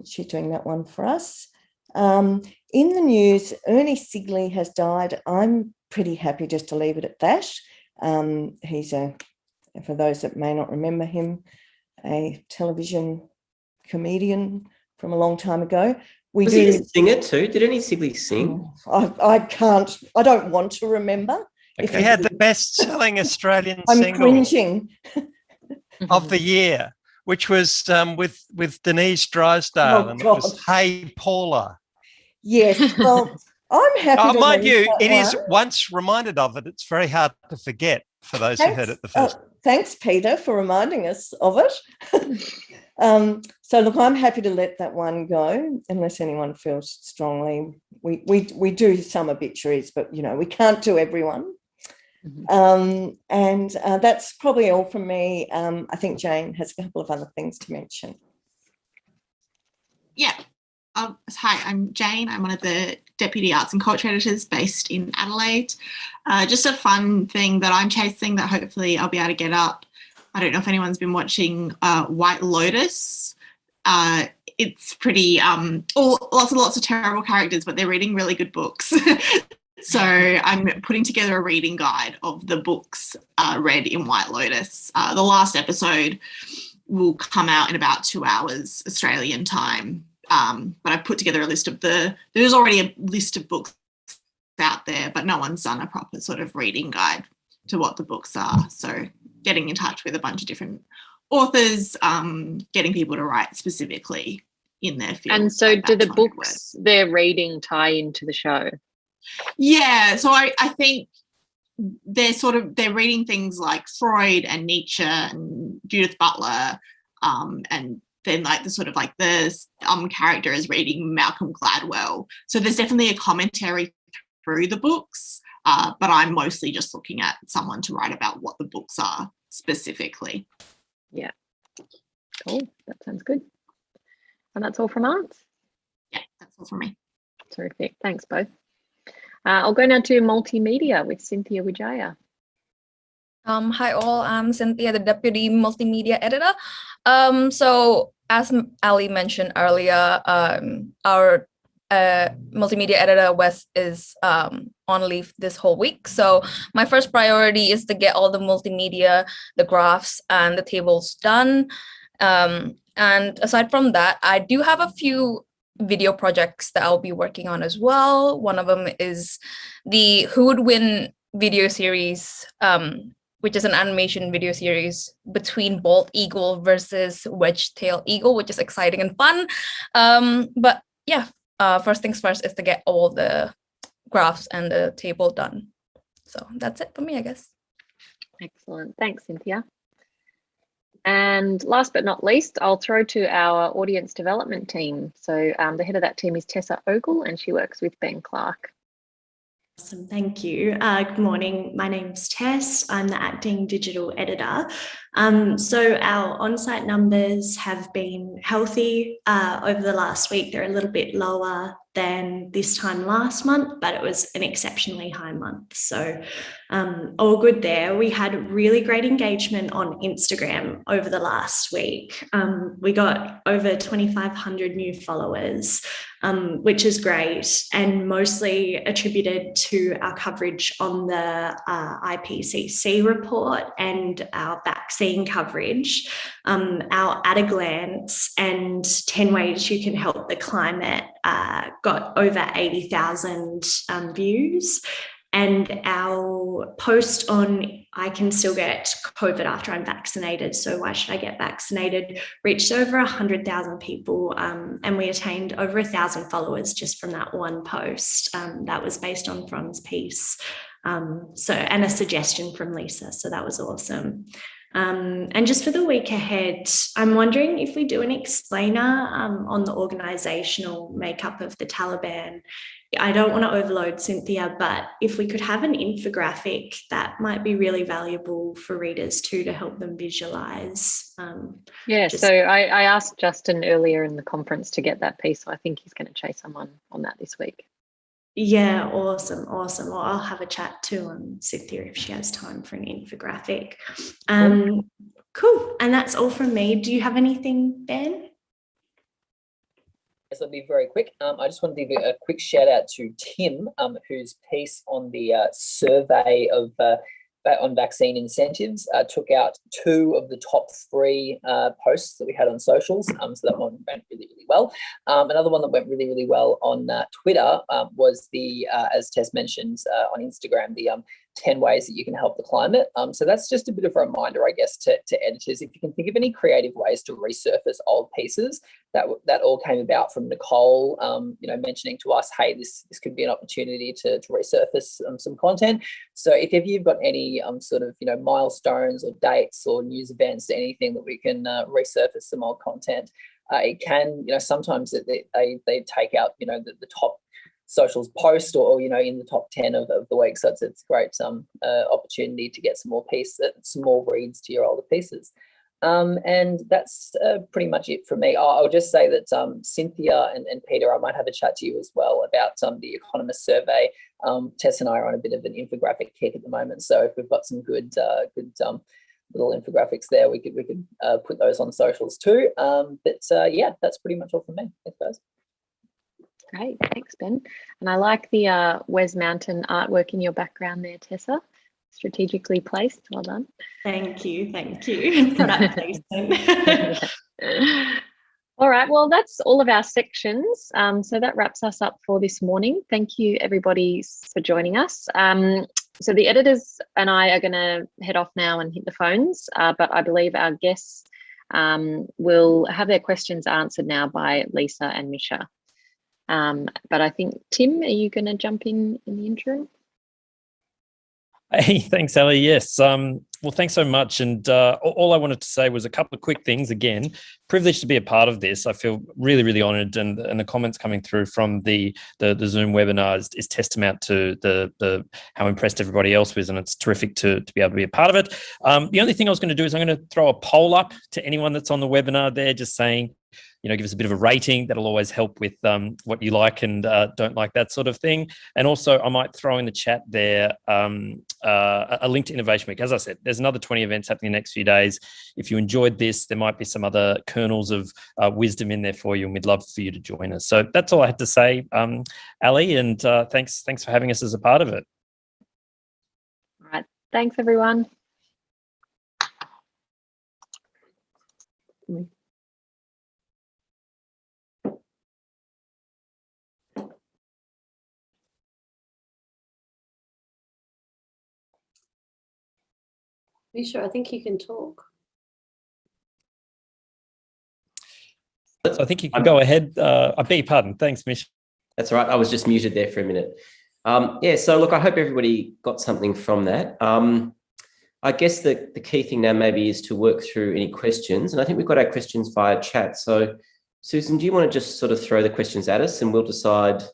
She's doing that one for us. In the news, Ernie Sigley has died. I'm pretty happy just to leave it at that. He's for those that may not remember him, a television comedian from a long time ago. Was he a singer too? Did Ernie Sigley sing? I don't want to remember. Okay. He had the best-selling Australian I'm single cringing. of the year, which was with Denise Drysdale, and it was Hey Paula. Yes, well, I'm happy to mind you, that it is one. once reminded of it, it's very hard to forget for those who heard it the first. Thanks, Peter, for reminding us of it. So look, I'm happy to let that one go unless anyone feels strongly. We do some obituaries, but we can't do everyone. And that's probably all from me. I think Jane has a couple of other things to mention. Yeah. Hi, I'm Jane. I'm one of the Deputy Arts and Culture Editors based in Adelaide. Just a fun thing that I'm chasing that hopefully I'll be able to get up. I don't know if anyone's been watching White Lotus. It's pretty, lots of terrible characters, but they're reading really good books. So I'm putting together a reading guide of the books read in White Lotus. The last episode will come out in about 2 hours Australian time. But I've put together a list of there's already a list of books out there, but no one's done a proper sort of reading guide to what the books are. So getting in touch with a bunch of different authors, getting people to write specifically in their field. And so do the books they're reading tie into the show? Yeah, so I think they're reading things like Freud and Nietzsche and Judith Butler, and then like the character is reading Malcolm Gladwell. So there's definitely a commentary through the books, but I'm mostly just looking at someone to write about what the books are specifically. Yeah, cool. That sounds good. And that's all from us? Yeah, that's all from me. Terrific. Thanks both. I'll go now to multimedia with Cynthia Wijaya. Hi all, I'm Cynthia, the Deputy Multimedia Editor. So as Ali mentioned earlier, our multimedia editor Wes is on leave this whole week. So my first priority is to get all the multimedia, the graphs and the tables done. And aside from that, I do have a few video projects that I'll be working on as well. One of them is the Who Would Win video series, which is an animation video series between bald eagle versus wedge-tailed eagle, which is exciting and fun. But yeah, first things first is to get all the graphs and the table done. So that's it for me, I guess. Excellent. Thanks, Cynthia. And last but not least, I'll throw to our audience development team. So the head of that team is Tessa Ogle, and she works with Ben Clark. Awesome, thank you. Good morning. My name's Tess. I'm the acting digital editor. So our on-site numbers have been healthy over the last week. They're a little bit lower than this time last month, but it was an exceptionally high month. So all good there. We had really great engagement on Instagram over the last week. We got over 2,500 new followers, which is great, and mostly attributed to our coverage on the IPCC report and our vaccine coverage. Our At a Glance and 10 Ways You Can Help the Climate got over 80,000 views. And our post on I can still get COVID after I'm vaccinated, so why should I get vaccinated, reached over 100,000 people, and we attained over 1,000 followers just from that one post. That was based on Fron's piece, and a suggestion from Lisa, so that was awesome. And just for the week ahead, I'm wondering if we do an explainer on the organisational makeup of the Taliban. I don't want to overload Cynthia, but if we could have an infographic, that might be really valuable for readers too, to help them visualise. So I asked Justin earlier in the conference to get that piece, so I think he's going to chase someone on that this week. Yeah, awesome. Well, I'll have a chat to Cynthia if she has time for an infographic. Cool. And that's all from me. Do you have anything, Ben? Yes, I'll be very quick. I just wanted to give a quick shout out to Tim, whose piece on the survey of on vaccine incentives took out 2 of the top 3 posts that we had on socials. So that one went really, really well. Another one that went really, really well on Twitter was the, as Tess mentioned, on Instagram, the 10 ways that you can help the climate. So that's just a bit of a reminder, I guess, to editors. If you can think of any creative ways to resurface old pieces, that all came about from Nicole, mentioning to us, hey, this could be an opportunity to resurface some content. So if you've got any milestones or dates or news events, anything that we can resurface some old content, it can, sometimes they take out, the top socials post or in the top 10 of the week. So it's a great opportunity to get some more reads to your older pieces. And that's pretty much it for me. I'll just say that Cynthia and Peter, I might have a chat to you as well about the Economist survey. Tess and I are on a bit of an infographic kick at the moment. So if we've got some good little infographics there, we could put those on socials too. Yeah, that's pretty much all from me. Thanks, guys. Great, thanks, Ben. And I like the Wes Mountain artwork in your background there, Tessa. Strategically placed, well done. Thank you. Product placement. All right, well, that's all of our sections. So that wraps us up for this morning. Thank you, everybody, for joining us. So the editors and I are going to head off now and hit the phones, but I believe our guests will have their questions answered now by Lisa and Misha. But I think, Tim, are you going to jump in the interim? Hey, thanks, Ali. Yes. Well, thanks so much. And all I wanted to say was a couple of quick things. Again, privileged to be a part of this. I feel really, really honoured, and the comments coming through from the Zoom webinar is testament to the how impressed everybody else was, and it's terrific to be able to be a part of it. The only thing I was going to do is I'm going to throw a poll up to anyone that's on the webinar there, just saying, give us a bit of a rating. That'll always help with what you like and don't like, that sort of thing. And also, I might throw in the chat there a link to Innovation Week. As I said, there's another 20 events happening in the next few days. If you enjoyed this, there might be some other kernels of wisdom in there for you, and we'd love for you to join us. So that's all I had to say, Ali, and thanks for having us as a part of it. All right. Thanks, everyone. Misha, I think you can talk. So I think you can go ahead. I beg your pardon. Thanks, Misha. That's all right. I was just muted there for a minute. Yeah, so look, I hope everybody got something from that. I guess the key thing now maybe is to work through any questions. And I think we've got our questions via chat. So Susan, do you want to just sort of throw the questions at us, and we'll decide,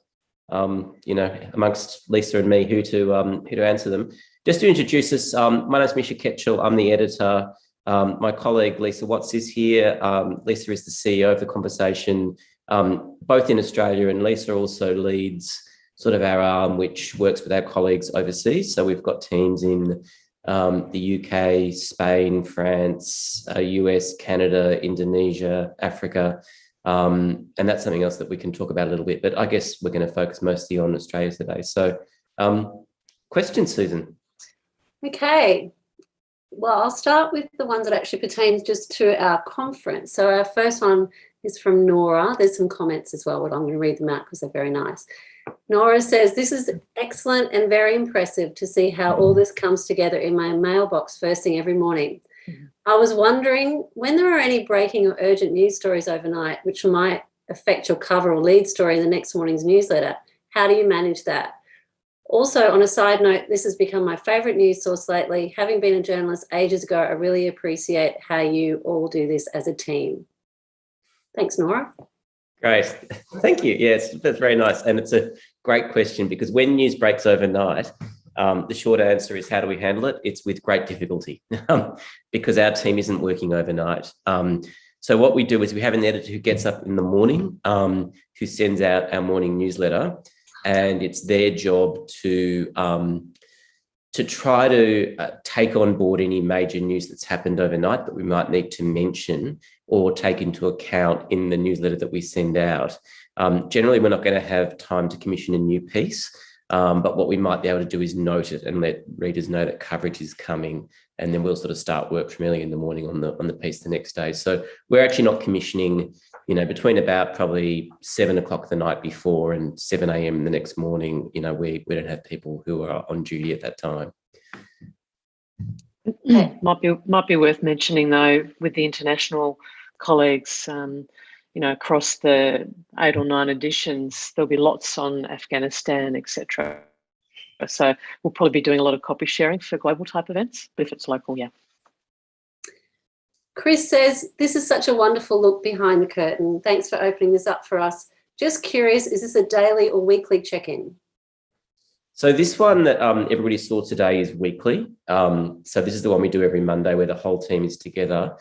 amongst Lisa and me who to answer them. Just to introduce us, my name is Misha Ketchell. I'm the editor. My colleague, Lisa Watts, is here. Lisa is the CEO of The Conversation, both in Australia, and Lisa also leads sort of our arm, which works with our colleagues overseas. So we've got teams in the UK, Spain, France, US, Canada, Indonesia, Africa. And that's something else that we can talk about a little bit. But I guess we're going to focus mostly on Australia today. So questions, Susan? Okay. Well, I'll start with the ones that actually pertain just to our conference. So our first one is from Nora. There's some comments as well, but I'm going to read them out because they're very nice. Nora says, this is excellent and very impressive to see how all this comes together in my mailbox first thing every morning. I was wondering, when there are any breaking or urgent news stories overnight, which might affect your cover or lead story in the next morning's newsletter, how do you manage that? Also, on a side note, this has become my favourite news source lately. Having been a journalist ages ago, I really appreciate how you all do this as a team. Thanks, Nora. Great. Thank you. Yes, that's very nice. And it's a great question, because when news breaks overnight, the short answer is, how do we handle it? It's with great difficulty because our team isn't working overnight. So what we do is we have an editor who gets up in the morning, who sends out our morning newsletter, and it's their job to try to take on board any major news that's happened overnight that we might need to mention or take into account in the newsletter that we send out. Generally, we're not going to have time to commission a new piece, but what we might be able to do is note it and let readers know that coverage is coming, and then we'll sort of start work from early in the morning on the piece the next day. So we're actually not commissioning, between about probably 7 o'clock the night before and 7 a.m. the next morning. We don't have people who are on duty at that time. Might be worth mentioning, though, with the international colleagues, across the 8 or 9 editions, there'll be lots on Afghanistan, etc. So we'll probably be doing a lot of copy sharing for global type events, but if it's local, yeah. Chris says, this is such a wonderful look behind the curtain. Thanks for opening this up for us. Just curious, is this a daily or weekly check-in? So this one that everybody saw today is weekly. So this is the one we do every Monday where the whole team is together.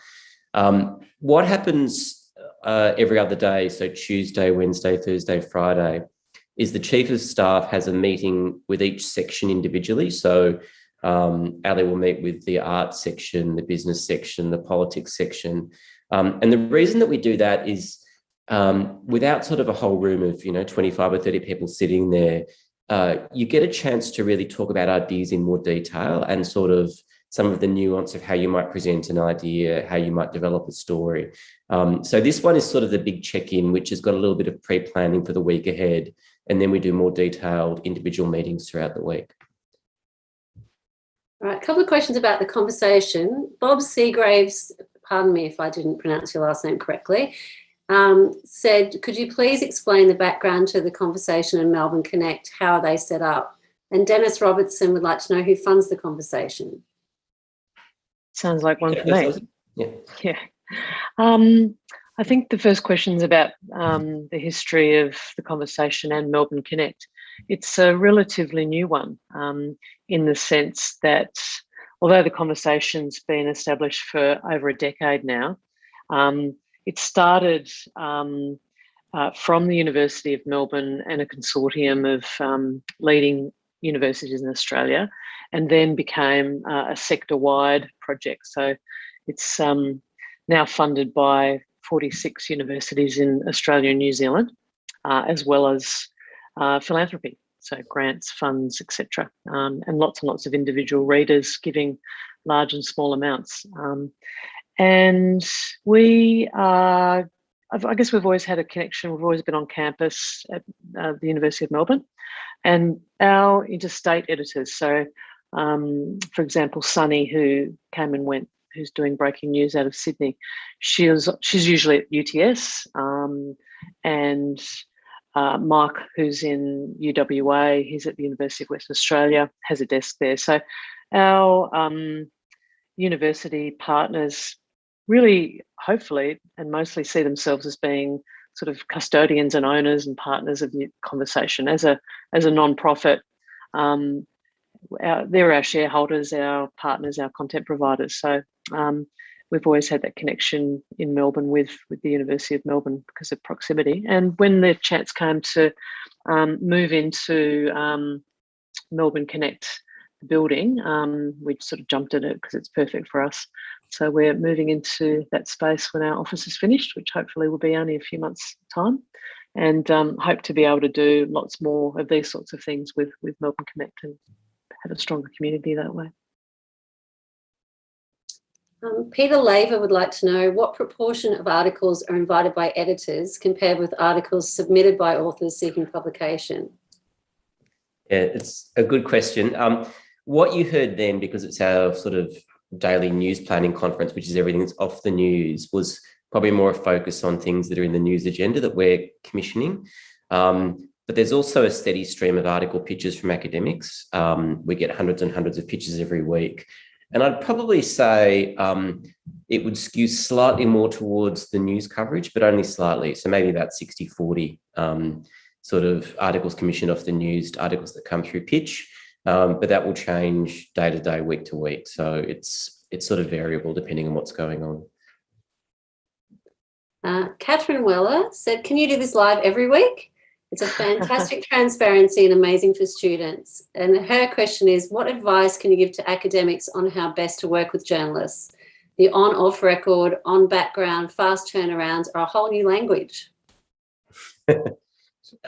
What happens every other day, so Tuesday, Wednesday, Thursday, Friday, is the Chief of Staff has a meeting with each section individually. So Ali will meet with the arts section, the business section, the politics section. And the reason that we do that is without sort of a whole room of, 25 or 30 people sitting there, you get a chance to really talk about ideas in more detail and sort of some of the nuance of how you might present an idea, how you might develop a story. So this one is sort of the big check-in, which has got a little bit of pre-planning for the week ahead. And then we do more detailed individual meetings throughout the week. All right, a couple of questions about the conversation. Bob Seagraves, pardon me if I didn't pronounce your last name correctly, said, could you please explain the background to the conversation in Melbourne Connect? How are they set up? And Dennis Robertson would like to know who funds the conversation. Sounds like one for me. Yeah. Yeah. I think the first question is about the history of the conversation and Melbourne Connect. It's a relatively new one in the sense that although the conversation's been established for over a decade now, it started from the University of Melbourne and a consortium of leading universities in Australia, and then became a sector-wide project. So it's now funded by 46 universities in Australia and New Zealand, as well as philanthropy, so grants, funds, etc., and lots of individual readers giving large and small amounts. And we are, I guess we've always had a connection. We've always been on campus at the University of Melbourne, and our interstate editors. So, for example, Sunny, who came and went, who's doing breaking news out of Sydney, she's usually at UTS, and Mike, who's in UWA, he's at the University of Western Australia, has a desk there. So our university partners really, hopefully, and mostly see themselves as being sort of custodians and owners and partners of the conversation. As a non-profit, they're our shareholders, our partners, our content providers. So we've always had that connection in Melbourne with the University of Melbourne because of proximity. And when the chance came to move into Melbourne Connect building, we sort of jumped at it because it's perfect for us. So we're moving into that space when our office is finished, which hopefully will be only a few months' time, and hope to be able to do lots more of these sorts of things with Melbourne Connect and have a stronger community that way. Peter Laver would like to know what proportion of articles are invited by editors compared with articles submitted by authors seeking publication? Yeah, it's a good question. What you heard then, because it's our sort of daily news planning conference, which is everything that's off the news, was probably more a focus on things that are in the news agenda that we're commissioning. But there's also a steady stream of article pitches from academics. We get hundreds and hundreds of pitches every week. And I'd probably say it would skew slightly more towards the news coverage, but only slightly. So maybe about 60-40 sort of articles commissioned off the news to articles that come through pitch. But that will change day to day, week to week. So it's sort of variable depending on what's going on. Catherine Weller said, can you do this live every week? It's a fantastic transparency and amazing for students. And her question is, what advice can you give to academics on how best to work with journalists? The on-off record, on background, fast turnarounds are a whole new language.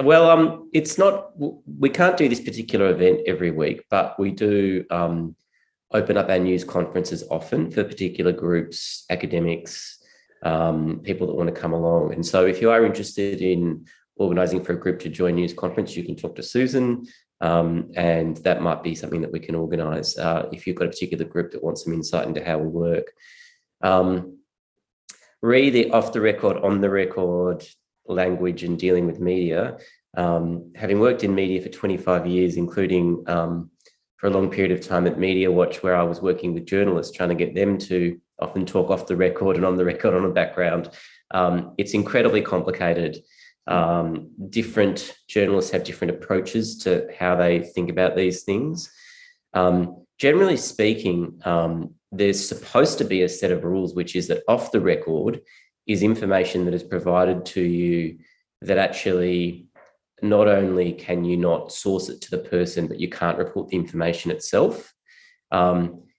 Well, it's not, we can't do this particular event every week, but we do open up our news conferences often for particular groups, academics, people that want to come along. And so if you are interested in organising for a group to join news conference, you can talk to Susan, and that might be something that we can organise if you've got a particular group that wants some insight into how we work. Re the off the record, on the record language and dealing with media, having worked in media for 25 years, including for a long period of time at Media Watch, where I was working with journalists, trying to get them to often talk off the record and on the record on a background. It's incredibly complicated. Different journalists have different approaches to how they think about these things. Generally speaking, there's supposed to be a set of rules, which is that off the record is information that is provided to you that actually not only can you not source it to the person, but you can't report the information itself.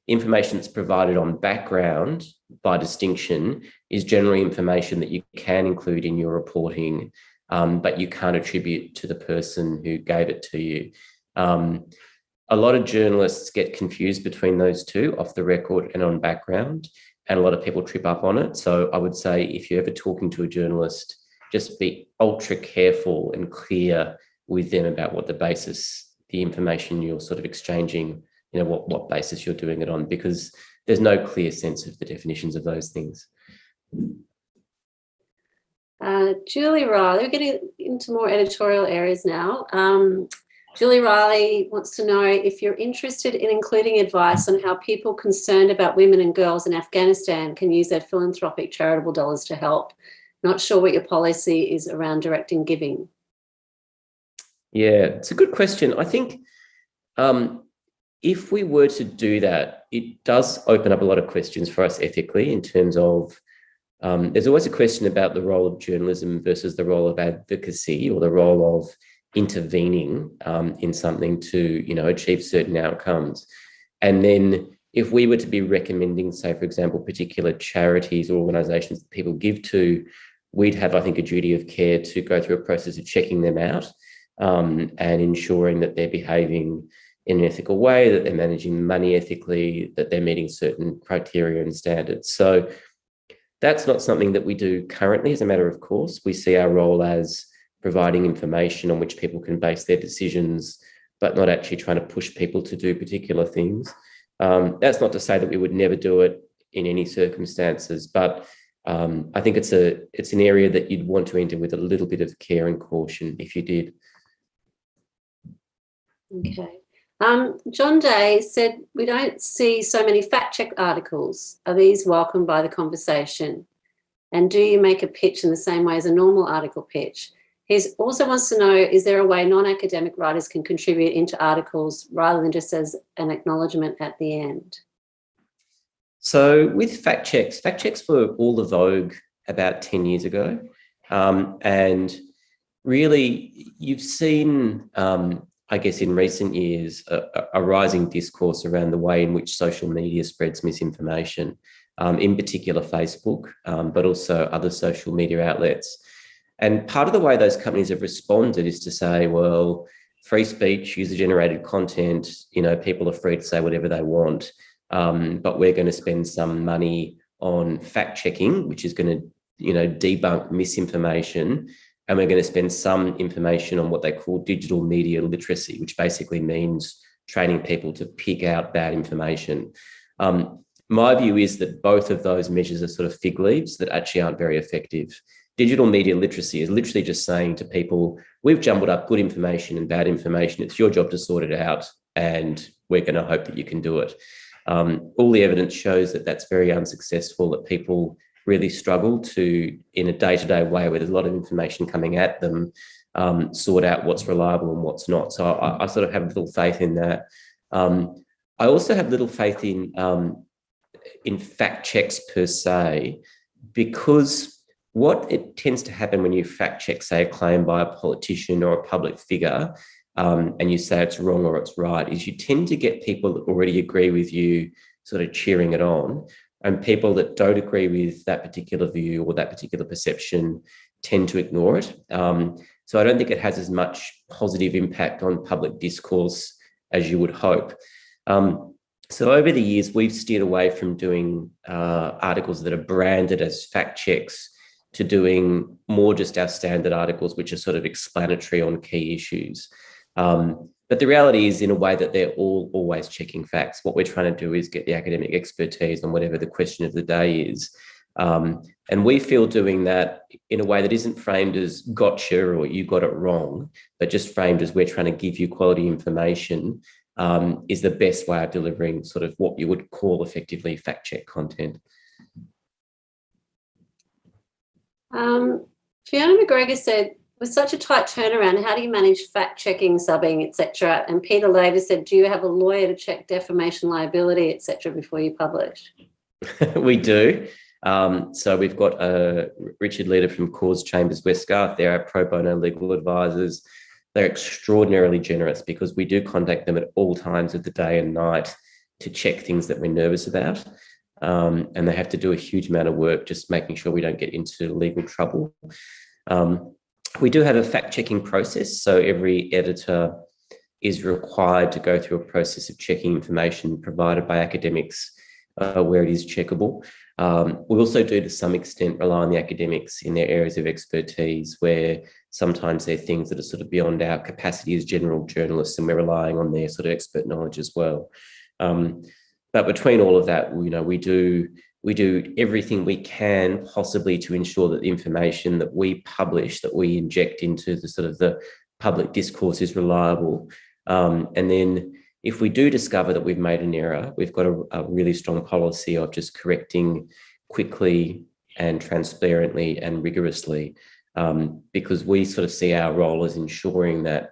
Information that's provided on background, by distinction, is generally information that you can include in your reporting, but you can't attribute to the person who gave it to you. A lot of journalists get confused between those two, off the record and on background, and a lot of people trip up on it. So I would say if you're ever talking to a journalist, just be ultra careful and clear with them about what the basis, the information you're sort of exchanging what basis you're doing it on, because there's no clear sense of the definitions of those things. Julie Riley, we're getting into more editorial areas now. Julie Riley wants to know if you're interested in including advice on how people concerned about women and girls in Afghanistan can use their philanthropic charitable dollars to help. Not sure what your policy is around directing giving. Yeah, it's a good question. I think if we were to do that, it does open up a lot of questions for us ethically in terms of there's always a question about the role of journalism versus the role of advocacy, or the role of intervening in something to, achieve certain outcomes. And then if we were to be recommending, say, for example, particular charities or organisations that people give to, we'd have, I think, a duty of care to go through a process of checking them out and ensuring that they're behaving in an ethical way, that they're managing money ethically, that they're meeting certain criteria and standards. So that's not something that we do currently as a matter of course. We see our role as providing information on which people can base their decisions, but not actually trying to push people to do particular things. That's not to say that we would never do it in any circumstances, but I think it's an area that you'd want to enter with a little bit of care and caution if you did. Okay. John Day said, we don't see so many fact check articles. Are these welcomed by the conversation? And do you make a pitch in the same way as a normal article pitch? He also wants to know, is there a way non-academic writers can contribute into articles rather than just as an acknowledgement at the end? So with fact checks were all the vogue about 10 years ago. And really, you've seen, I guess, in recent years, a rising discourse around the way in which social media spreads misinformation, in particular Facebook, but also other social media outlets. And part of the way those companies have responded is to say, well, free speech, user-generated content, people are free to say whatever they want, but we're going to spend some money on fact-checking, which is going to, debunk misinformation, and we're going to spend some information on what they call digital media literacy, which basically means training people to pick out bad information. My view is that both of those measures are sort of fig leaves that actually aren't very effective. Digital media literacy is literally just saying to people, we've jumbled up good information and bad information. It's your job to sort it out, and we're going to hope that you can do it. All the evidence shows that that's very unsuccessful, that people really struggle to, in a day-to-day way where there's a lot of information coming at them, sort out what's reliable and what's not. So I sort of have little faith in that. I also have little faith in fact checks per se, because what it tends to happen when you fact check, say, a claim by a politician or a public figure, and you say it's wrong or it's right, is you tend to get people that already agree with you sort of cheering it on, and people that don't agree with that particular view or that particular perception tend to ignore it. So I don't think it has as much positive impact on public discourse as you would hope. So over the years, we've steered away from doing articles that are branded as fact checks to doing more just our standard articles, which are sort of explanatory on key issues. But the reality is, in a way, that they're all always checking facts. What we're trying to do is get the academic expertise on whatever the question of the day is. And we feel doing that in a way that isn't framed as gotcha or you got it wrong, but just framed as we're trying to give you quality information, is the best way of delivering sort of what you would call effectively fact check content. Fiona McGregor said, with such a tight turnaround, how do you manage fact-checking, subbing, etc.? And Peter Laver said, do you have a lawyer to check defamation liability, etc., before you publish? We do. So we've got Richard Leader from Cause Chambers Westgarth. They're our pro bono legal advisors. They're extraordinarily generous because we do contact them at all times of the day and night to check things that we're nervous about. And they have to do a huge amount of work just making sure we don't get into legal trouble. We do have a fact-checking process. So every editor is required to go through a process of checking information provided by academics where it is checkable. We also do, to some extent, rely on the academics in their areas of expertise where, sometimes they're things that are sort of beyond our capacity as general journalists, and we're relying on their sort of expert knowledge as well. But between all of that, we do everything we can possibly to ensure that the information that we publish, that we inject into the sort of the public discourse, is reliable. And then if we do discover that we've made an error, we've got a really strong policy of just correcting quickly and transparently and rigorously, because we sort of see our role as ensuring that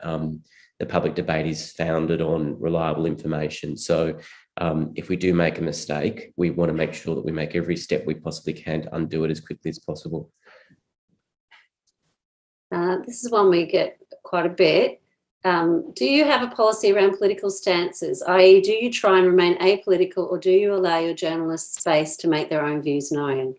the public debate is founded on reliable information. So if we do make a mistake, we want to make sure that we make every step we possibly can to undo it as quickly as possible. This is one we get quite a bit. Do you have a policy around political stances, i.e. do you try and remain apolitical, or do you allow your journalists space to make their own views known?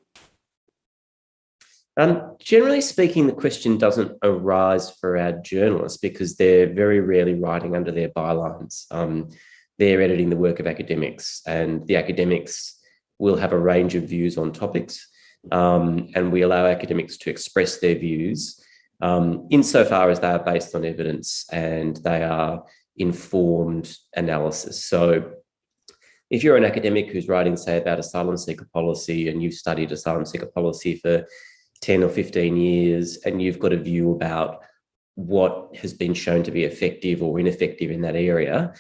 Generally speaking, the question doesn't arise for our journalists because they're very rarely writing under their bylines. They're editing the work of academics, and the academics will have a range of views on topics, and we allow academics to express their views insofar as they are based on evidence and they are informed analysis. So if you're an academic who's writing, say, about asylum seeker policy, and you've studied asylum seeker policy for 10 or 15 years, and you've got a view about what has been shown to be effective or ineffective in that area,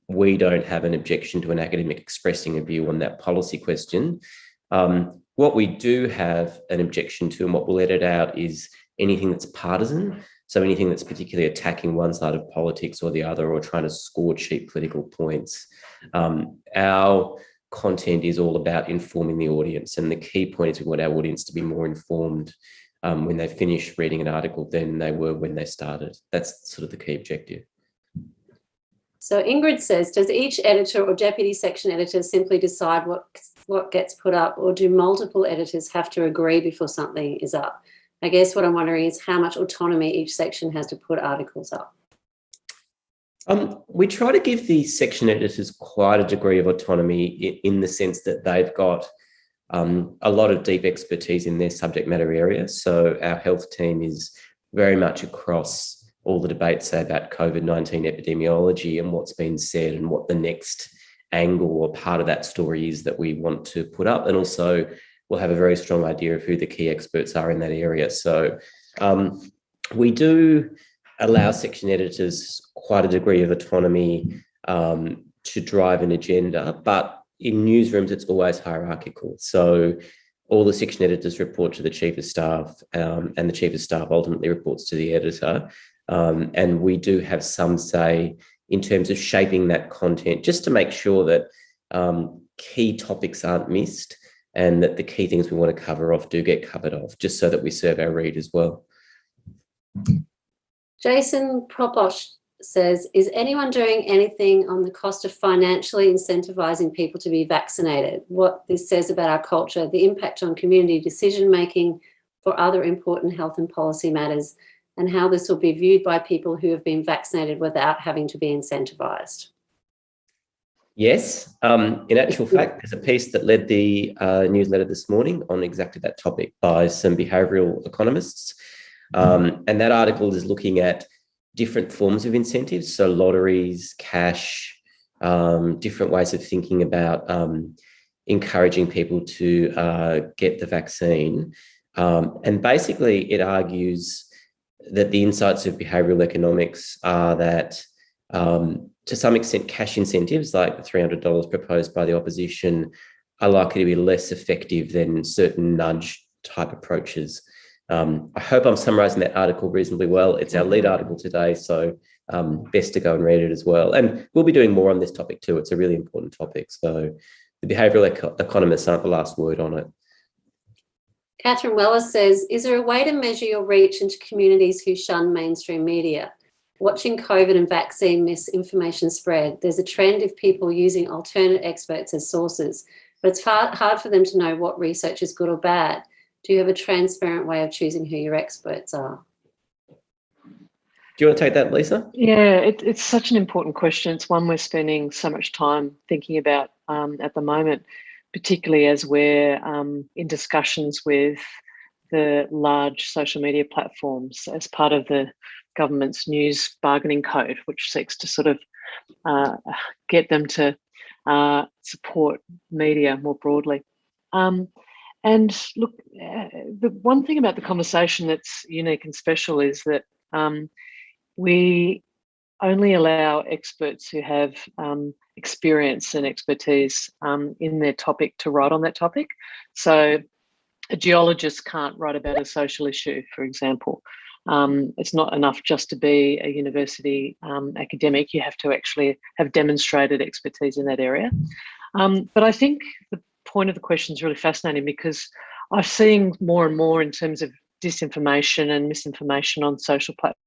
we don't have an objection to an academic expressing a view on that policy question. What we do have an objection to, and what we'll edit out, is anything that's partisan. So anything that's particularly attacking one side of politics or the other, or trying to score cheap political points. Our content is all about informing the audience, and the key point is we want our audience to be more informed when they finish reading an article than they were when they started. That's sort of the key objective. So Ingrid says, does each editor or deputy section editor simply decide what gets put up, or do multiple editors have to agree before something is up? I guess what I'm wondering is how much autonomy each section has to put articles up. We try to give the section editors quite a degree of autonomy in the sense that they've got a lot of deep expertise in their subject matter area. So our health team is very much across all the debates, say, about COVID-19 epidemiology and what's been said and what the next angle or part of that story is that we want to put up. And also we'll have a very strong idea of who the key experts are in that area. So we do allow section editors quite a degree of autonomy to drive an agenda, but in newsrooms, it's always hierarchical. So all the section editors report to the chief of staff, and the chief of staff ultimately reports to the editor. And we do have some say in terms of shaping that content, just to make sure that key topics aren't missed and that the key things we want to cover off do get covered off, just so that we serve our readers well. Jason Proposh says, is anyone doing anything on the cost of financially incentivising people to be vaccinated? What this says about our culture, the impact on community decision-making for other important health and policy matters, and how this will be viewed by people who have been vaccinated without having to be incentivised. Yes, in actual fact, there's a piece that led the newsletter this morning on exactly that topic by some behavioural economists. And that article is looking at different forms of incentives, so lotteries, cash, different ways of thinking about encouraging people to get the vaccine. And basically, it argues that the insights of behavioural economics are that, to some extent, cash incentives like the $300 proposed by the opposition are likely to be less effective than certain nudge type approaches. I hope I'm summarising that article reasonably well. It's our lead article today, so best to go and read it as well. And we'll be doing more on this topic too. It's a really important topic. So the behavioural economists aren't the last word on it. Catherine Weller says, is there a way to measure your reach into communities who shun mainstream media? Watching COVID and vaccine misinformation spread, there's a trend of people using alternate experts as sources, but it's hard for them to know what research is good or bad. Do you have a transparent way of choosing who your experts are? Do you want to take that, Lisa? Yeah, it's such an important question. It's one we're spending so much time thinking about at the moment, particularly as we're in discussions with the large social media platforms as part of the government's news bargaining code, which seeks to sort of get them to support media more broadly. And look, the one thing about the conversation that's unique and special is that we only allow experts who have experience and expertise in their topic to write on that topic. So a geologist can't write about a social issue, for example. It's not enough just to be a university academic. You have to actually have demonstrated expertise in that area. But I think the point of the question is really fascinating because I'm seeing more and more in terms of disinformation and misinformation on social platforms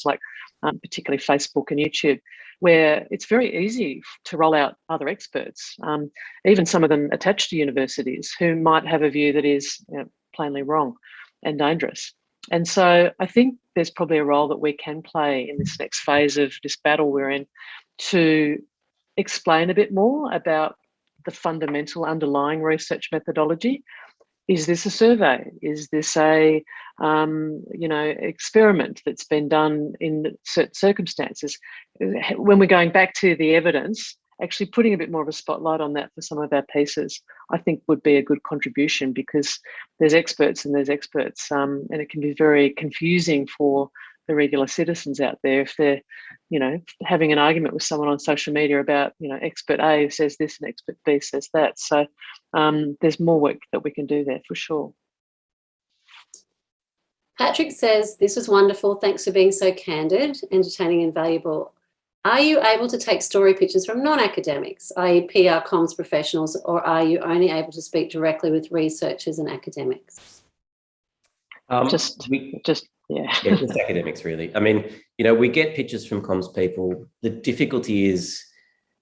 like particularly Facebook and YouTube, where it's very easy to roll out other experts, even some of them attached to universities who might have a view that is plainly wrong and dangerous. And so I think there's probably a role that we can play in this next phase of this battle we're in to explain a bit more about the fundamental underlying research methodology. Is this a survey? Is this a experiment that's been done in certain circumstances? When we're going back to the evidence, actually putting a bit more of a spotlight on that for some of our pieces, I think would be a good contribution because there's experts and there's experts, and it can be very confusing for the regular citizens out there if they're, having an argument with someone on social media about, expert A says this and expert B says that. So there's more work that we can do there for sure. Patrick says, this was wonderful. Thanks for being so candid, entertaining and valuable. Are you able to take story pictures from non-academics, i.e. PR comms professionals, or are you only able to speak directly with researchers and academics? Just academics, really. I mean, we get pictures from comms people. The difficulty is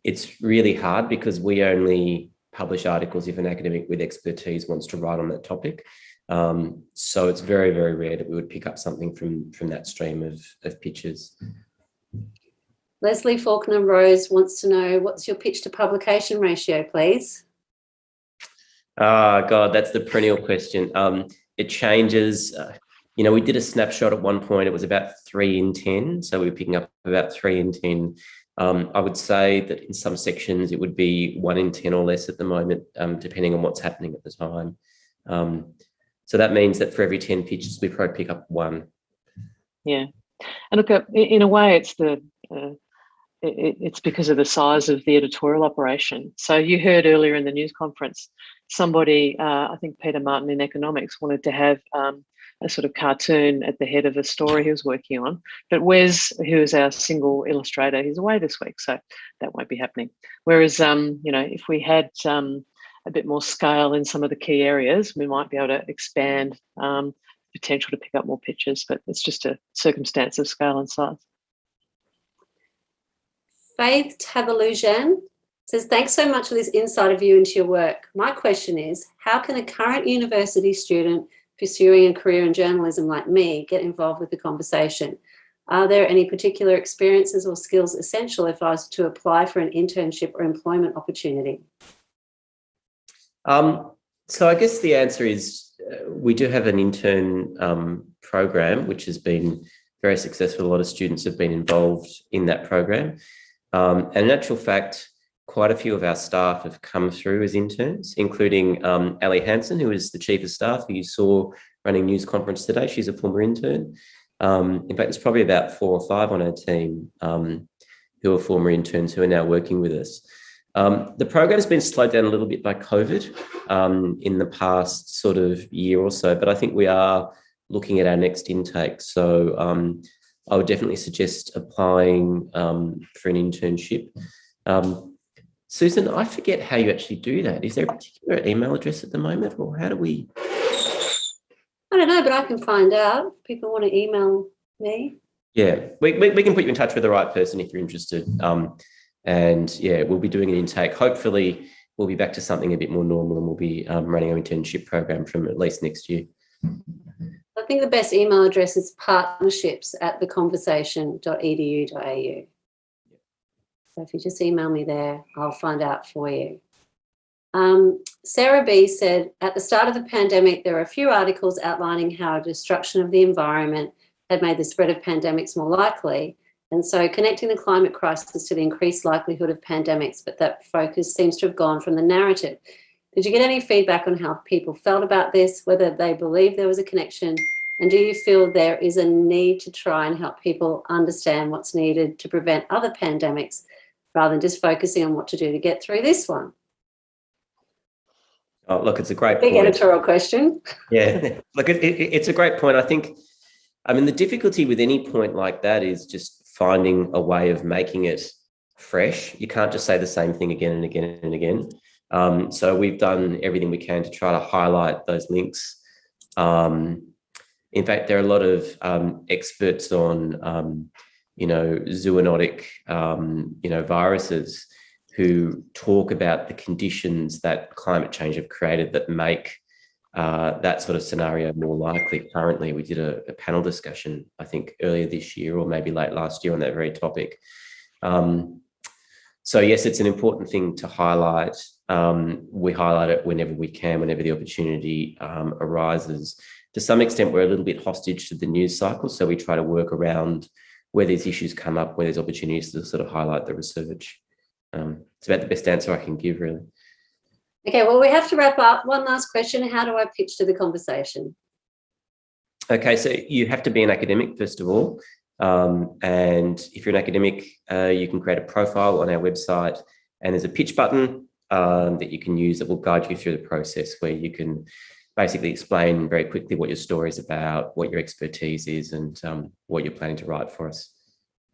it's really hard because we only publish articles if an academic with expertise wants to write on that topic. So it's very, very rare that we would pick up something from that stream of pictures. Leslie Faulkner Rose wants to know, what's your pitch to publication ratio, please? Oh, God, that's the perennial question. It changes. We did a snapshot at one point. It was about 3 in 10. So we were picking up about 3 in 10. I would say that in some sections, it would be 1 in 10 or less at the moment, depending on what's happening at the time. So that means that for every 10 pictures, we probably pick up 1. Yeah. And look, in a way, it's it's because of the size of the editorial operation. So you heard earlier in the news conference, somebody, I think Peter Martin in economics, wanted to have a sort of cartoon at the head of a story he was working on. But Wes, who is our single illustrator, he's away this week, so that won't be happening. Whereas, if we had a bit more scale in some of the key areas, we might be able to expand potential to pick up more pictures, but it's just a circumstance of scale and size. Faith Tabalujan says, thanks so much for this insider view into your work. My question is, how can a current university student pursuing a career in journalism like me get involved with the conversation? Are there any particular experiences or skills essential if I was to apply for an internship or employment opportunity? So I guess the answer is we do have an intern program, which has been very successful. A lot of students have been involved in that program. And in actual fact, quite a few of our staff have come through as interns, including Ali Hansen, who is the Chief of Staff, who you saw running news conference today. She's a former intern. In fact, there's probably about 4 or 5 on our team who are former interns who are now working with us. The program has been slowed down a little bit by COVID in the past sort of year or so, but I think we are looking at our next intake. So I would definitely suggest applying for an internship. Susan, I forget how you actually do that. Is there a particular email address at the moment, or how do we? I don't know, but I can find out if people want to email me. Yeah, we can put you in touch with the right person if you're interested. And yeah, we'll be doing an intake. Hopefully, we'll be back to something a bit more normal, and we'll be running our internship program from at least next year. I think the best email address is partnerships@theconversation.edu.au. So if you just email me there, I'll find out for you. Sarah B said, at the start of the pandemic, there were a few articles outlining how destruction of the environment had made the spread of pandemics more likely. And so connecting the climate crisis to the increased likelihood of pandemics, but that focus seems to have gone from the narrative. Did you get any feedback on how people felt about this, whether they believe there was a connection? And do you feel there is a need to try and help people understand what's needed to prevent other pandemics rather than just focusing on what to do to get through this one? Oh, look, it's a great big point. Editorial question. Yeah, look, it's a great point. I mean, the difficulty with any point like that is just finding a way of making it fresh. You can't just say the same thing again and again and again. So we've done everything we can to try to highlight those links. In fact, there are a lot of experts on, zoonotic, viruses who talk about the conditions that climate change have created that make that sort of scenario more likely. Currently, we did a panel discussion, I think, earlier this year or maybe late last year on that very topic. So yes, it's an important thing to highlight. We highlight it whenever we can, whenever the opportunity arises. To some extent, we're a little bit hostage to the news cycle, so we try to work around where these issues come up, where there's opportunities to sort of highlight the research. It's about the best answer I can give, really. Okay, well, we have to wrap up. One last question. How do I pitch to the conversation? Okay, so you have to be an academic, first of all. And if you're an academic, you can create a profile on our website, and there's a pitch button that you can use that will guide you through the process, where you can basically explain very quickly what your story is about, what your expertise is, and what you're planning to write for us.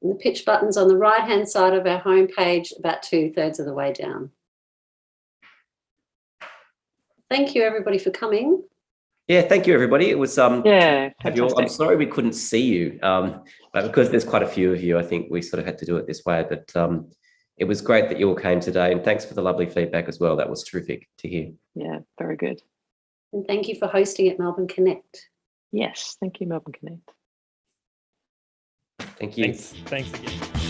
And the pitch button's on the right-hand side of our homepage, about 2/3 of the way down. Thank you, everybody, for coming. Yeah, thank you, everybody. It was yeah, fantastic. I'm sorry we couldn't see you, but because there's quite a few of you, I think we sort of had to do it this way. But it was great that you all came today, and thanks for the lovely feedback as well. That was terrific to hear. Yeah, very good. And thank you for hosting at Melbourne Connect. Yes, thank you, Melbourne Connect. Thank you. Thanks again.